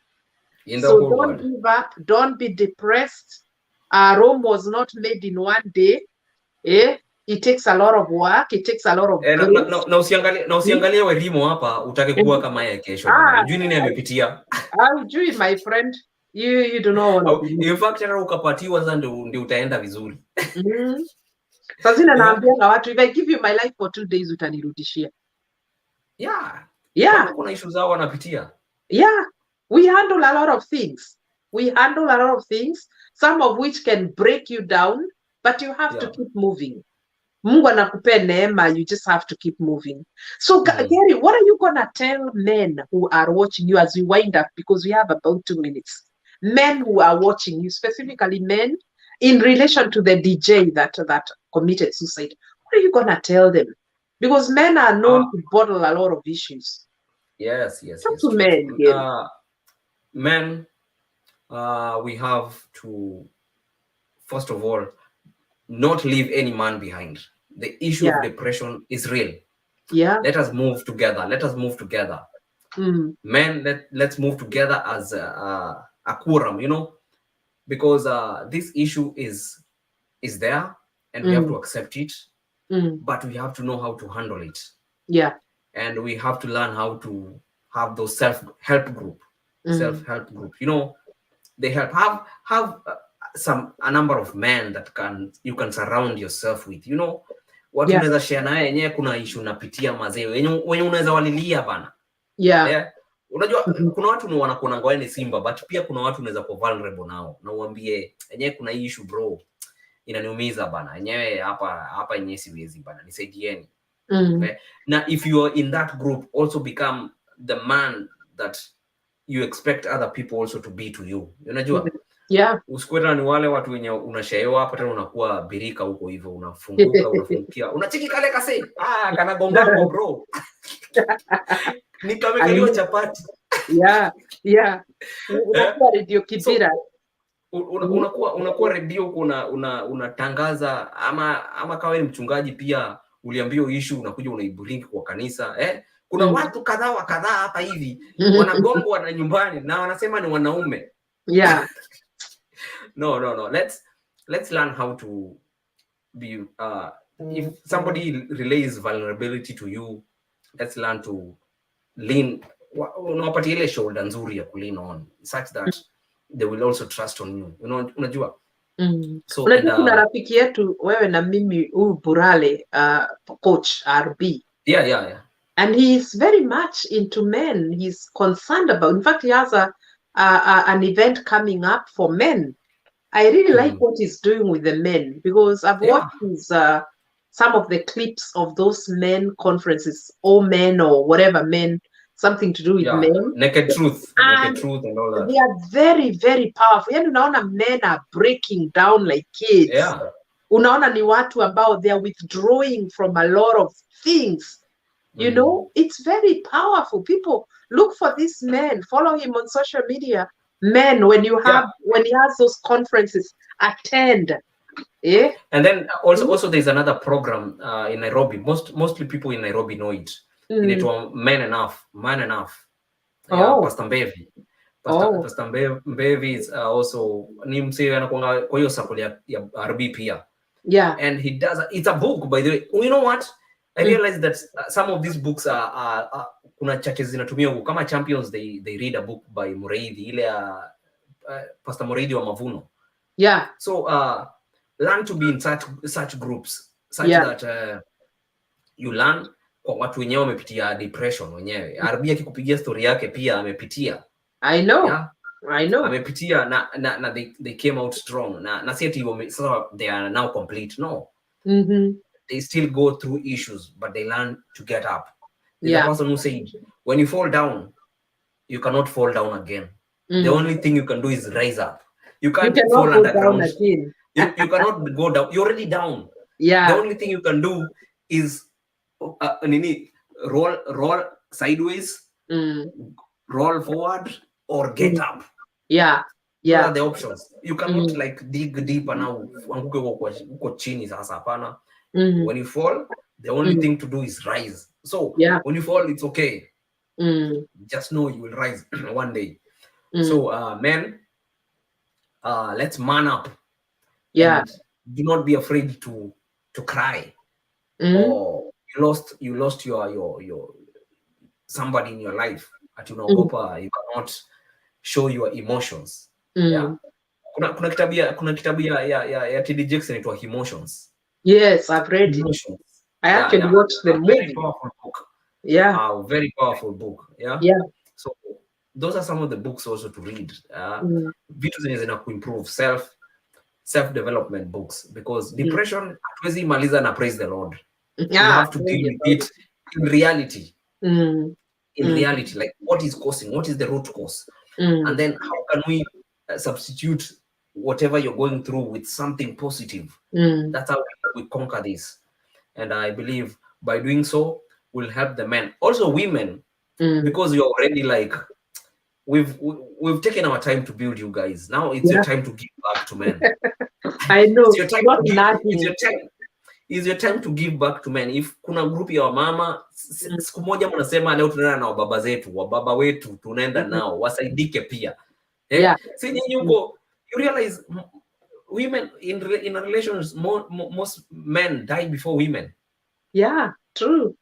Speaker 1: So don't give up. Don't be depressed. Rome was not made in one day. It takes a lot of work. It takes a lot of grace.
Speaker 2: Na usiangalie Werimo hapa utake kuwa kama yeye kesho. Unajui nini amepitia?
Speaker 1: Unajui my friend. You don't know.
Speaker 2: In fact, hata ukapatiwa sasa ndio utaenda vizuri.
Speaker 1: Sasa naambia watu, if I give you my life for 2 days utanirudishia.
Speaker 2: Yeah. Kuna issue zao wanapitia.
Speaker 1: Yeah. We handle a lot of things. We handle a lot of things, some of which can break you down, but you have to
Speaker 2: Yeah.
Speaker 1: keep moving. Mungu anakupea neema, you just have to keep moving. So,
Speaker 2: Mhm.
Speaker 1: Gary, what are you going to tell men who are watching you as we wind up? Because we have about 2 minutes. Men who are watching you, specifically men, in relation to the DJ that committed suicide. What are you going to tell them? Because men are
Speaker 2: Uh,
Speaker 1: known to bottle a lot of issues.
Speaker 2: yes, yes,
Speaker 1: Talk
Speaker 2: yes,
Speaker 1: to
Speaker 2: true,
Speaker 1: men,
Speaker 2: true.
Speaker 1: Gary.
Speaker 2: Men, we have to, first of all, not leave any man behind. The issue of
Speaker 1: Yeah,
Speaker 2: depression is real.
Speaker 1: yeah.
Speaker 2: Let us move together. Let us move together.
Speaker 1: Mm,
Speaker 2: Men, let's move together as a quorum, because this issue is there, and we have to
Speaker 1: mm,
Speaker 2: accept it,
Speaker 1: mm.
Speaker 2: but we have to know how to handle it,
Speaker 1: Yeah.
Speaker 2: and we have to learn how to have those self-help group,
Speaker 1: Mm,
Speaker 2: they help have a number of men that you can surround yourself with, watu
Speaker 1: yeah,
Speaker 2: unaweza share naye yenyewe, kuna issue unapitia mazee wenye unaweza walilia bana.
Speaker 1: yeah.
Speaker 2: Yeah. Unajua
Speaker 1: Mhm.
Speaker 2: kuna watu wanakuona ngoja ni Simba, but pia kuna watu unaweza kuwa vulnerable nao na uambie yenyewe kuna hii issue bro, inaniumiza bana, yenyewe hapa yenyewe siwezi bana, nisaidieni.
Speaker 1: Mm.
Speaker 2: Okay? Na if you are in that group, also become the man that you expect other people also to be to you. Unajua
Speaker 1: Yeah.
Speaker 2: usikweta ni wale watu wenye unashaewa hapa tena unakuwa birika huko hivyo, unafungukia unachiki kale kase kanagongangwa bro ni
Speaker 1: I
Speaker 2: kamekaliwa
Speaker 1: know.
Speaker 2: chapati.
Speaker 1: Yeah, yeah.
Speaker 2: Eh?
Speaker 1: Unakuwa Radio
Speaker 2: So
Speaker 1: Kibira. Mm.
Speaker 2: unakuwa redio unatangaza, ama kawa ni mchungaji pia uliambia issue, unakuja unaiburingi kwa kanisa. Kuna
Speaker 1: Mm.
Speaker 2: watu kadhaa wa kadhaa hapa hivi wanagongwa na nyumbani na wanasema ni wanaume.
Speaker 1: Yeah.
Speaker 2: No, let's learn how to be if somebody relays vulnerability to you, let's learn to lean, unawapatia ile shoulder nzuri ya kulean on such that they will also trust on you, unajua.
Speaker 1: Mm.
Speaker 2: So and
Speaker 1: Unajua kuna rafiki yetu wewe na mimi, huyu Burale, coach RB,
Speaker 2: yeah.
Speaker 1: and he is very much into men. He's concerned about, in fact, he has an event coming up for men. I really like what he's doing with the men, because I've
Speaker 2: Yeah.
Speaker 1: watched his, some of the clips of those men conferences, all men or whatever men, something to do with
Speaker 2: Yeah,
Speaker 1: men.
Speaker 2: naked truth
Speaker 1: And
Speaker 2: and all that.
Speaker 1: they are very, very powerful. Yani unaona men are breaking down like kids.
Speaker 2: Yeah.
Speaker 1: Unaona ni watu ambao they are withdrawing from a lot of things. You know, it's very powerful. People look for this man, follow him on social media. Men, when he has those conferences, attend. Yeah.
Speaker 2: And then also there's another program in Nairobi. Mostly people in Nairobi know it. Inaitwa Man Enough. Yeah, Pastor Mbevi. Pastor Mbevi is also ni msee anakuanga kwa hiyo circle ya RB pia.
Speaker 1: Yeah.
Speaker 2: And he does it's a book, by the way. You know what? I realized that some of these books are kuna churches zinatumia huko kama Champions, they read a book by Mureithi, ile Pastor Mureithi wa Mavuno.
Speaker 1: Yeah.
Speaker 2: So learn to be in such groups such that you learn kwa watu wenyewe wamepitia depression wenyewe. RB akikupigia story yake pia amepitia.
Speaker 1: I know.
Speaker 2: Yeah?
Speaker 1: I know.
Speaker 2: Amepitia na they came out strong. Na si ati so they are now complete. No. They still go through issues, but they learn to get up. There's a person who said, when you fall down, you cannot fall down again. The only thing you can do is rise up. You can't fall underground. You cannot go down. You're already down.
Speaker 1: Yeah.
Speaker 2: The only thing you can do is roll sideways, roll forward, or get up.
Speaker 1: Yeah.
Speaker 2: Those are the options. You cannot like dig deeper now. Uko chini sasa hapana. When you fall, the only thing to do is rise. So when you fall, it's okay. Just know you will rise one day. So men, let's man up.
Speaker 1: Yeah.
Speaker 2: And do not be afraid to cry. Or you lost your somebody in your life. At unaogopa, you cannot show your emotions. Yeah. Kuna kitabu ya TD Jakes inaitwa Emotions.
Speaker 1: Yes, I've read
Speaker 2: Emotions.
Speaker 1: it. I actually watched the movie.
Speaker 2: Very powerful book.
Speaker 1: Yeah.
Speaker 2: Very powerful book. Yeah.
Speaker 1: Yeah.
Speaker 2: So those are some of the books also to read. Vitu zenye zina kuimprove self development books, because depression hatuwezi maliza na praise the Lord. We have to deal with it in reality. In reality, like what is causing, what is the root cause, and then how can we substitute whatever you're going through with something positive. That's how we conquer this. And I believe by doing so will help the men, also women, because you're already like, we've taken our time to build you guys. Now it's your time to give back to men.
Speaker 1: I know.
Speaker 2: It's your time to give, it's your time to give back to men. If kuna group ya wamama, siku moja mnasema leo tunaenda na wababa zetu, wababa wetu tunaenda nao, wasaidike pia. Si nyinyi huko, you realize women in relations, most men die before women.
Speaker 1: Yeah, true.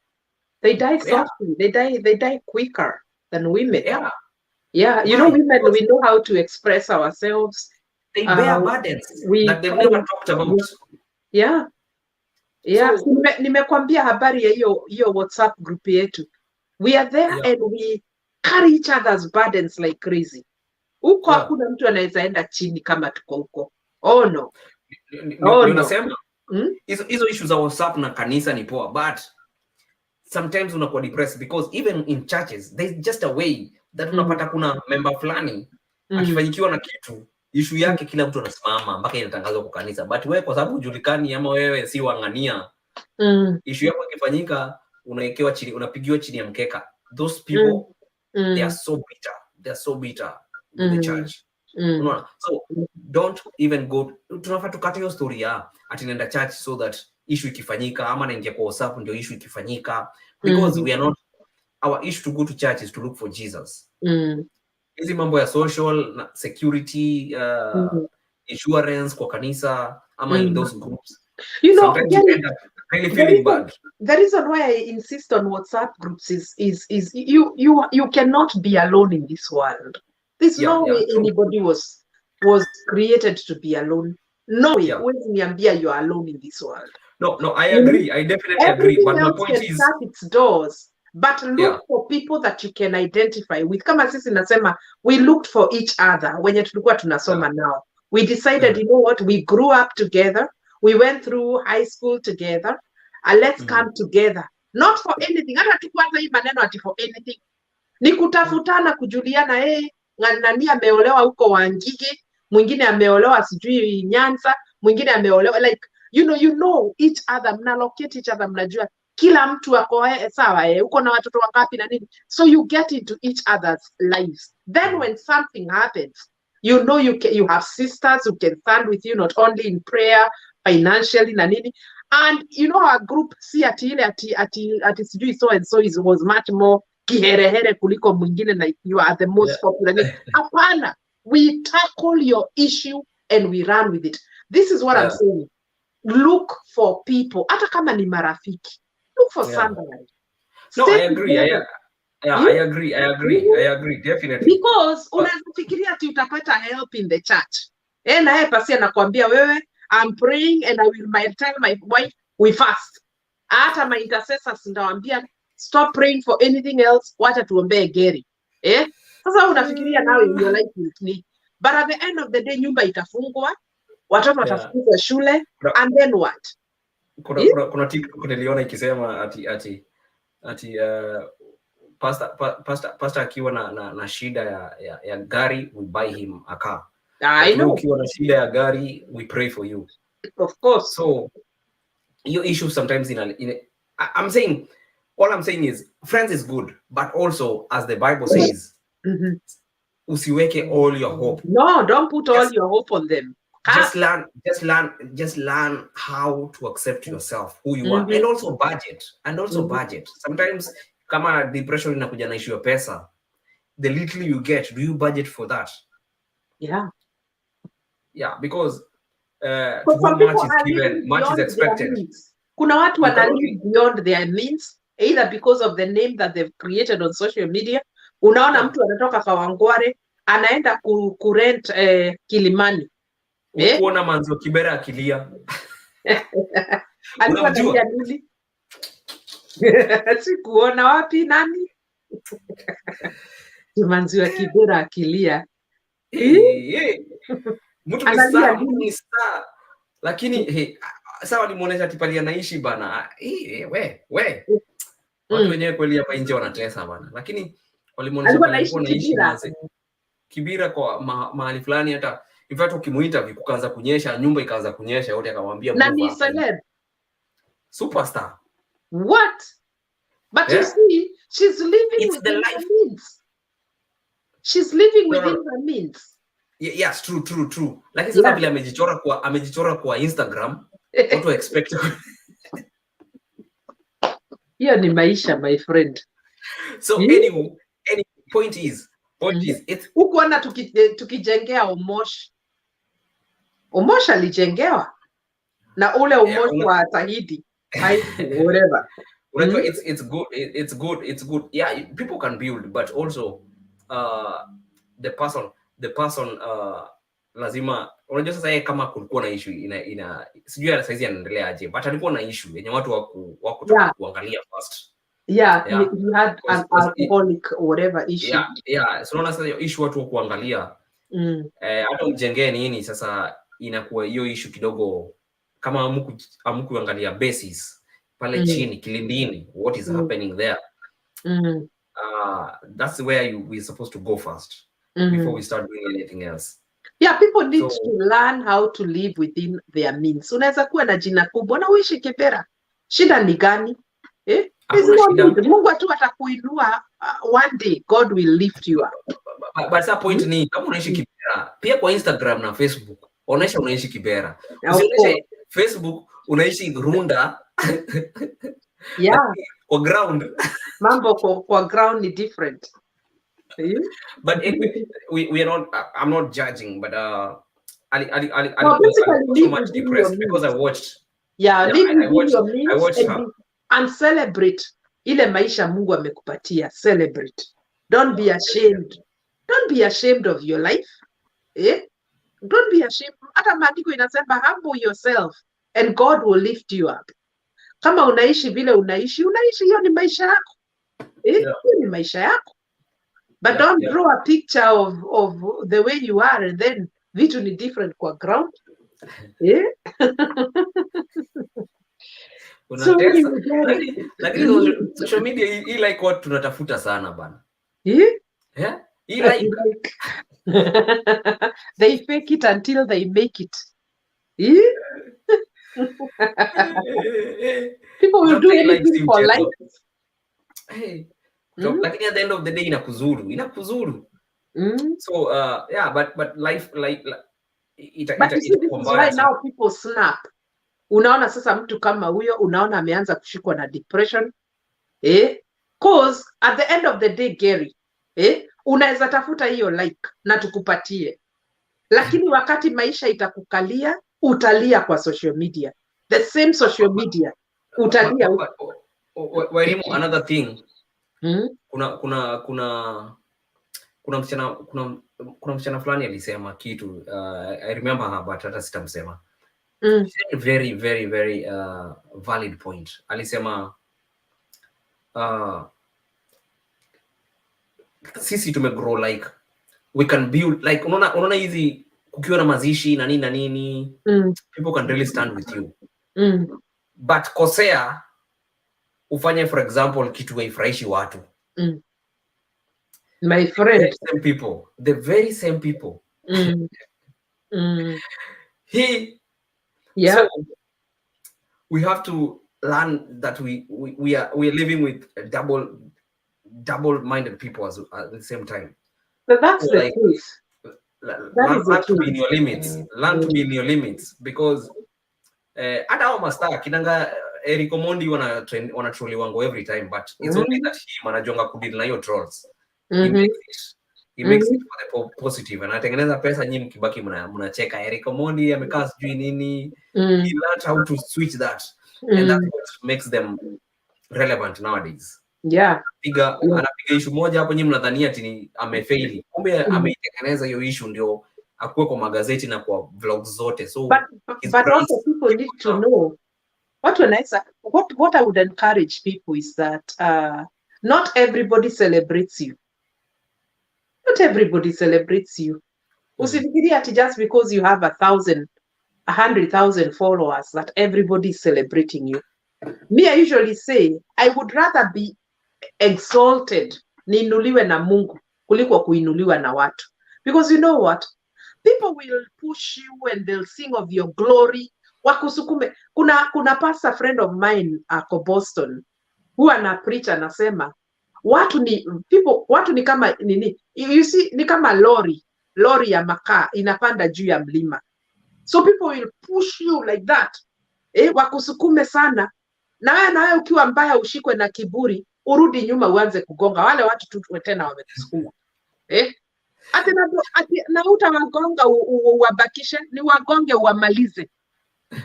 Speaker 1: They die softly. They die quicker than women. Yeah. You know, women, we know how to express ourselves.
Speaker 2: They bear burdens that they've never talked about.
Speaker 1: Yeah. So, nimekwambia habari ya hiyo WhatsApp group yetu. We are there and we carry each other's burdens like crazy. Huko hakuna mtu anaweza enda chini kama tuko huko. Oh no.
Speaker 2: Unasema hizo issues za WhatsApp na kanisa ni poa, but sometimes unakuwa depressed because even in churches there's just a way that unapata kuna member fulani akifanyikiwa na kitu, issue yake kila mtu anasimama mpaka inatangazwa kwa kanisa, but wewe kwa sababu hujulikani ama wewe si wangania, issue yako ikifanyika unaekewa chini, unapigiwa chini ya mkeka. Those people they are so bitter with the church. So don't even go. Tunafaa tukate hiyo story ya ati nenda church so that issue ikifanyika, ama naingia kwa WhatsApp ndio issue ikifanyika, because we are not, our issue to go to church is to look for Jesus. Hizi mambo ya social security, insurance kwa kanisa ama in those groups,
Speaker 1: you know,
Speaker 2: sometimes you end up really feeling bad.
Speaker 1: The reason why I insist on WhatsApp groups is you cannot be alone in this world. There's no way anybody was created to be alone. No way. Huwezi niambia you are alone in this world.
Speaker 2: No, I agree. I definitely agree. But my point is,
Speaker 1: shut its doors. But look for people that you can identify with. Kama sisi nasema, we looked for each other when tulikuwa tunasoma now. We decided, you know what, we grew up together. We went through high school together. Let's come together. Not for anything. Hata tukuanza hii maneno ati for anything. Ni kutafutana, kujuliana, nani ameolewa huko Wangige, mwingine ameolewa sijui Nyanza, mwingine ameolewa, like you know each other, mnalocate each other, mnajua kila mtu ako sawa, uko na watoto wangapi na nini, so you get into each other's lives. Then when something happens, you know you have sisters who can stand with you, not only in prayer, financially na nini. And you know our group, si ati ile ati sijui so and so was much more kiherehere kuliko mwingine, like you are the most popular. Hapana, we tackle your issue and we run with it. This is what I'm saying. Look for people, hata kama ni marafiki. Look for somebody.
Speaker 2: No, I agree. I agree, definitely.
Speaker 1: Because unafikiria ati utapata help in the church. Na yeye pasi anakuambia wewe, I'm praying and I will tell my wife we fast. Hata my intercessors ndawaambia stop praying for anything else, wacha tuombee Gerriey. Sasa unafikiria nawe your life with me. But at the end of the day nyumba itafungwa, watoto watafukuzwa shule, and then what?
Speaker 2: Kuna TikTok niliona ikisema ati pastor akiwa na shida ya gari, we buy him a car.
Speaker 1: I know.
Speaker 2: Ukiwa na shida ya gari, we pray for you.
Speaker 1: Of course.
Speaker 2: So your issue sometimes I'm saying, all I'm saying is friends is good, but also as the Bible says, usiweke all your hope.
Speaker 1: No, don't put all your hope on them.
Speaker 2: Just learn how to accept yourself, who you are, and also budget. Sometimes kama depression inakuja na issue ya pesa, the little you get, do you budget for that? Yeah, because to whom much is given, much is expected.
Speaker 1: Kuna watu wana live beyond their means, either because of the name that they've created on social media. Unaona mtu anatoka Kawangware anaenda kurent Kilimani.
Speaker 2: Kuona Manzo Kibera akilia.
Speaker 1: Unajua nini? Si kuona wapi nani? Kimanzi wa Kibera akilia.
Speaker 2: Mtu ni
Speaker 1: Analia
Speaker 2: star, mtu
Speaker 1: nini?
Speaker 2: ni star. Lakini sawa limuonesha tipali anaishi bana. Watu wenyewe kweli hapa nje wanatesa bana. Lakini walimuonesha pale alikuwa anaishi manze. Kibira kwa mahali fulani, hata in fact ukimuita kukaanza kunyesha, nyumba ikaanza kunyesha, yote akamwambia
Speaker 1: Nani celeb?
Speaker 2: Superstar.
Speaker 1: What? But you see, she's living
Speaker 2: it's
Speaker 1: within
Speaker 2: the
Speaker 1: her means. She's living within her means.
Speaker 2: Yes, true. Lakini sasa vile amejichora kwa Instagram, watu expect.
Speaker 1: Hiyo ni maisha, my friend.
Speaker 2: So anyway, point is it's
Speaker 1: huko ana tukijengea Omosh alijengewa na ule Omosh wa Tahidi whatever.
Speaker 2: It's good. Yeah, people can build, but also the person lazima, unajua sasa yeye kama kulikuwa na issue ina sijui hata saizi anaendelea aje, but alikuwa na issue yenye watu wako kuangalia first.
Speaker 1: He had an alcoholic whatever issue.
Speaker 2: So unaona sasa issue watu wa kuangalia hata mjengee nini, sasa inakuwa hiyo issue kidogo, kama amkuangalia basis pale chini kilindini, what is happening there. That's where we're supposed to go first before we start doing anything else.
Speaker 1: People need to learn how to live within their means. Unaweza kuwa na jina kubwa na uishi Kibera, shida ni gani? Mungu tu atakuinua, one day God will lift you up.
Speaker 2: But that point ni kama unaishi Kibera, pia kwa Instagram na Facebook unaisha unaishi Kibera. Usionyeshe Facebook unaishi Runda. Kwa ground.
Speaker 1: Mambo kwa ground ni different.
Speaker 2: But we are not, I'm not judging, but I
Speaker 1: so
Speaker 2: much depressed because I watched.
Speaker 1: I watched her. And celebrate ile maisha Mungu amekupatia. Celebrate. Don't be ashamed. Don't be ashamed of your life. Don't be ashamed. Hata maandiko inasema humble yourself and God will lift you up. Kama unaishi vile unaishi, hiyo ni maisha yako. Hiyo ni maisha yako. But don't draw a picture of the way you are and then vitu ni different kwa ground.
Speaker 2: Lakini social media hii like what tunatafuta sana bana. Like
Speaker 1: they fake it until they make it. People will do anything for likes.
Speaker 2: Lakini at the end of the day inakuzuru. So but life like
Speaker 1: right now people snap. Unaona sasa mtu kama huyo, unaona ameanza kushikwa na depression. Cause at the end of the day Gerriey, unaweza tafuta hiyo like na tukupatie, lakini wakati maisha itakukalia utalia kwa social media, the same social media utalia.
Speaker 2: Another thing, kuna msichana fulani alisema kitu, I remember her but hata sitamsema. Very very very valid point. Alisema sisi tumegrow like we can build like, unaona hizi kukiwa na mazishi na nini people can really stand with you. But kosea ufanye for example kitu haifurahishi watu.
Speaker 1: My friend,
Speaker 2: the very same people. So we have to learn that we are living with double-minded people at the same time.
Speaker 1: But that's the truth.
Speaker 2: Learn to be in your limits. Learn to be in your limits, because hata hao mastaa kinanga Eric Omondi wana trolli wango every time, but it's only that him anajonga kudeal na hiyo trolls. He makes it for the positive, anatengeneza pesa, nyinyi mkibaki mnacheka Eric Omondi amekaa sijui nini. He learned how to switch that, and that's what makes them relevant nowadays. Anapiga issue moja hapo, nyinyi mnadhania ati amefail, kumbe ameitengeneza hiyo issue ndio akuwe kwa magazeti na kwa vlogs zote. So
Speaker 1: but also people need to know what I would encourage people is that not everybody celebrates you. Not everybody celebrates you. Usifikiria ati just because you have 100,000 followers that everybody is celebrating you. Me, I usually say I would rather be exalted, niinuliwe na Mungu kuliko kuinuliwa na watu, because you know what, people will push you and they'll sing of your glory, wakusukume. Kuna pastor friend of mine ako Boston huwa ana preach, anasema watu ni kama nini, you see, ni kama lori ya makaa inapanda juu ya mlima, so people will push you like that, wakusukume sana, na wewe ukiwa mbaya ushikwe na kiburi, urudi nyuma uanze kugonga wale watu tu tena wamekusukuma, ati na utawagonga uwabakishe, ni wagonge uwamalize,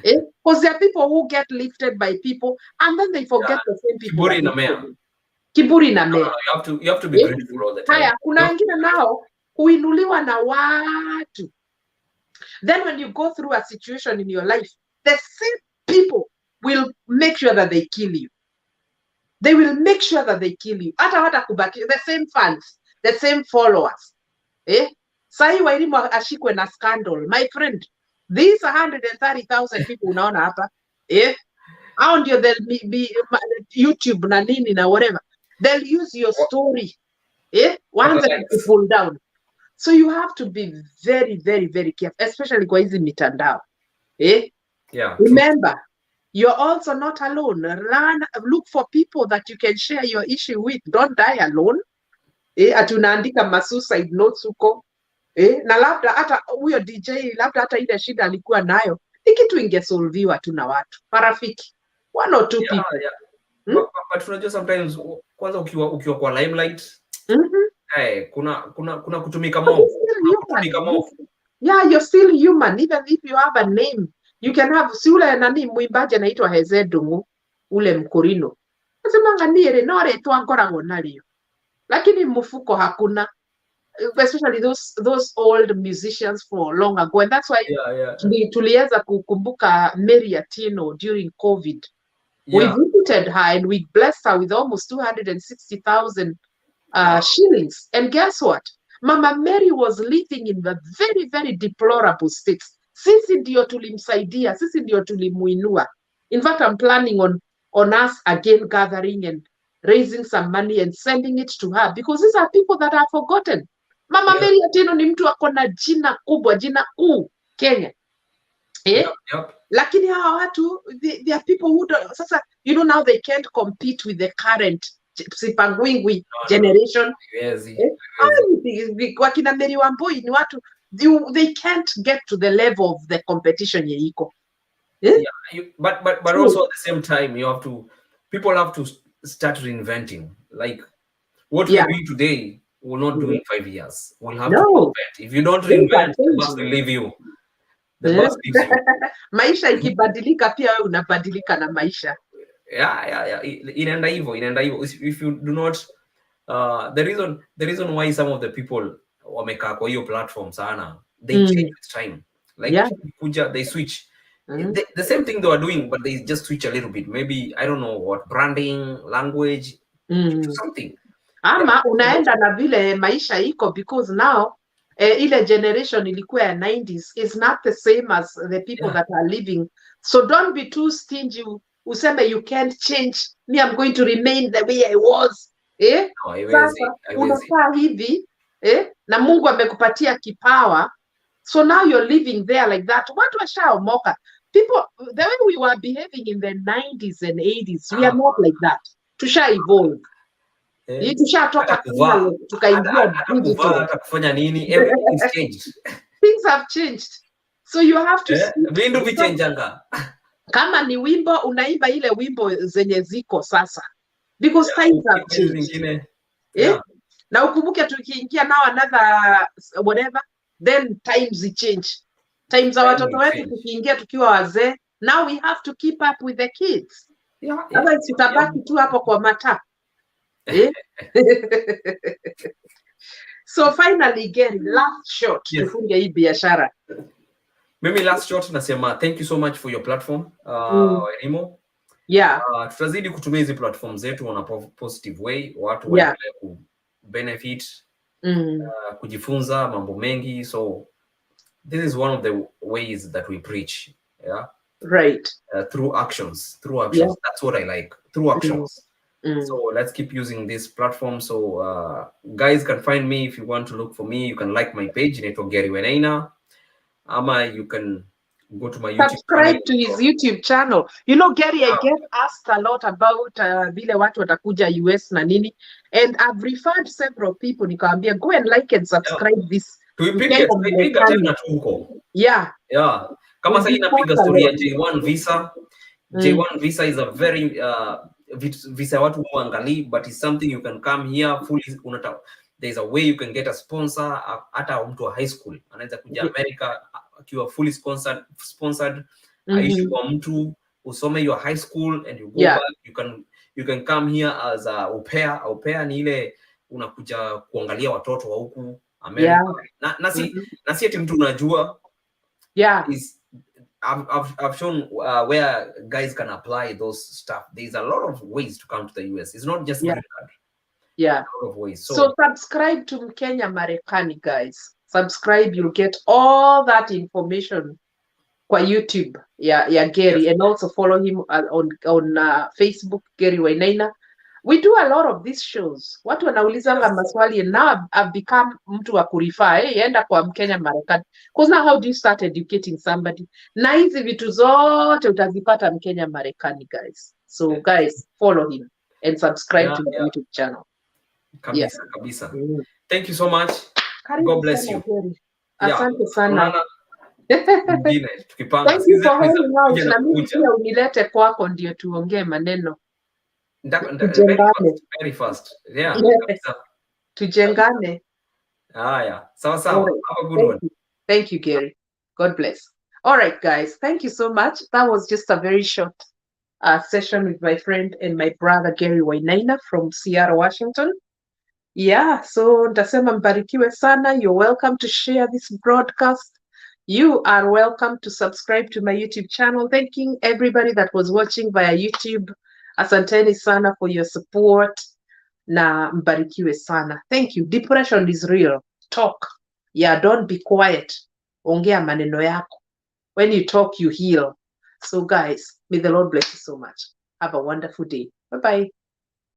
Speaker 1: because there are people who get lifted by people and then they forget the same people. Kiburi na mea.
Speaker 2: You have to be grateful all the time.
Speaker 1: Haya, kuna wengine nao huinuliwa na watu. Then when you go through a situation in your life, the same people will make sure that they kill you. They will make sure that they kill you. Hata kubaki, the same fans, the same followers. Sahi Wairimu ashikwe na scandal. My friend, these 130,000 people unaona hapa, how ndio they'll be YouTube na nini na whatever. They'll use your story. Once to pull down. So you have to be very, very, very careful, especially kwa hizi mitandao. Remember, you're also not alone. Look for people that you can share your issue with. Don't die alone. Ati unaandika ma-suicide notes huko. Na labda hata huyo DJ, labda hata ile shida alikuwa nayo, ni kitu ingesolviwa tu na watu. Marafiki. One or two people.
Speaker 2: But unajua sometimes kwanza ukiwa kwa limelight, kuna kutumika mob.
Speaker 1: Yeah, you're still human. Even if you have a name, you can have, si ule nani mwimbaji anaitwa Hezedungu, ule Mkurino. Nasemanga niere nore twangoragwo nario. Lakini mfuko hakuna. Especially those old musicians for long ago. And that's why tuliweza kukumbuka Mary Atieno during COVID. We visited her and we blessed her with almost 260,000 shillings. And guess what? Mama Mary was living in the very, very deplorable states. Sisi ndio tulimsaidia, sisi ndio tulimuinua. In fact, I'm planning on us again gathering and raising some money and sending it to her, because these are people that are forgotten. Mama Mary Atieno ni mtu ako na jina kubwa, jina kuu Kenya. Lakini hawa watu, they are people who don't, sasa, you know, now they can't compete with the current sipangwingwi generation. Wakina Mary Wambui ni watu, they can't get to the level of the competition ye iko.
Speaker 2: But also at the same time, people have to start reinventing. Like what we're doing today, will not do in 5 years. We'll have to reinvent. If you don't reinvent, the bus will leave you. The bus leaves you.
Speaker 1: Maisha ikibadilika pia wewe unabadilika na maisha.
Speaker 2: Inaenda hivyo. If you do not, the reason why some of the people wamekaa kwa hiyo platform sana, they change with time. Like kuja, they switch. The same thing they were doing, but they just switch a little bit. Maybe, I don't know what, branding, language, something.
Speaker 1: Ama unaenda na vile maisha iko, because now ile generation ilikuwa ya 90s is not the same as the people that are living. So don't be too stingy. Useme you can't change. Me, I'm going to remain the way I was. Sasa unafaa hivi, na Mungu amekupatia kipawa. So now you're living there like that. Watu washaomoka. People, the way we were behaving in the 90s and 80s, we are not like that. Tusha evolve. Tushatoka tukaingia digital.
Speaker 2: Kufanya nini? Everything is changed.
Speaker 1: Things have changed. So you have to
Speaker 2: vindu vichenjanga.
Speaker 1: Kama ni wimbo unaimba ile wimbo zenye ziko sasa. Because times have changed. Na ukumbuke tukiingia now another whatever, then times change. Times za watoto wetu tukiingia tukiwa wazee, now we have to keep up with the kids. Otherwise tutabaki tu hapo kwa mata. So finally, again, last shot tufunge hii biashara.
Speaker 2: Mimi last shot nasema thank you so much for your platform, Wairimu. Tutazidi kutumia hizi platform zetu on a positive way, watu waendelee ku benefit kujifunza mambo mengi. So this is one of the ways that we preach, yeah,
Speaker 1: Right.
Speaker 2: through actions.
Speaker 1: Yeah.
Speaker 2: That's what I like, through actions. So let's keep using this platform. So guys can find me. If you want to look for me, you can like my page, inaitwa Gerriey Wainaina, ama you can go to my YouTube channel.
Speaker 1: Subscribe to his YouTube channel. You know, Gerriey, I get asked a lot about vile watu watakuja US na nini, and I've referred several people, nikawambia go and like and subscribe this.
Speaker 2: Tuipiga tena tu huko.
Speaker 1: Yeah.
Speaker 2: Kama sasa inapiga story ya J1 visa. J1 visa is a very visa watu huangalii, but it's something you can come here fully. There's a way you can get a sponsor. Hata mtu wa high school anaweza kuja America akiwa fully sponsored. Aishi kwa mtu usome your high school and you go back. You can come here as a au pair. Au pair ni ile unakuja kuangalia watoto wa huku America. Na si eti mtu unajua. I've shown where guys can apply those stuff. There's a lot of ways to come to the US. It's not just green card. A lot of ways.
Speaker 1: So subscribe to Mkenya Marekani, guys. Subscribe, you'll get all that information kwa YouTube. Gerriey, and also follow him on Facebook, Gerriey Wainaina. We do a lot of these shows. Watu wanaulizanga maswali, and now I've become mtu wa kurifa, enda kwa Mkenya Marekani. Because now how do you start educating somebody? Na hizi vitu zote utazipata Mkenya Marekani, guys. So guys, follow him and subscribe to his YouTube channel.
Speaker 2: Kabisa. Thank you so much. God bless you.
Speaker 1: Asante sana.
Speaker 2: Thank
Speaker 1: you for hanging out. Na mimi pia unilete kwako ndio tuongee maneno.
Speaker 2: Very fast.
Speaker 1: Tujengane.
Speaker 2: Sawa. Have a good one.
Speaker 1: Thank you, Gerriey. God bless. All right, guys. Thank you so much. That was just a very short session with my friend and my brother Gerriey Wainaina from Seattle, Washington. So ntasema mbarikiwe sana. You're welcome to share this broadcast. You are welcome to subscribe to my YouTube channel. Thanking everybody that was watching via YouTube. Asanteni sana for your support. Na mbarikiwe sana. Thank you. Depression is real. Talk. Don't be quiet. Ongea maneno yako. When you talk, you heal. So guys, may the Lord bless you so much. Have a wonderful day. Bye-bye.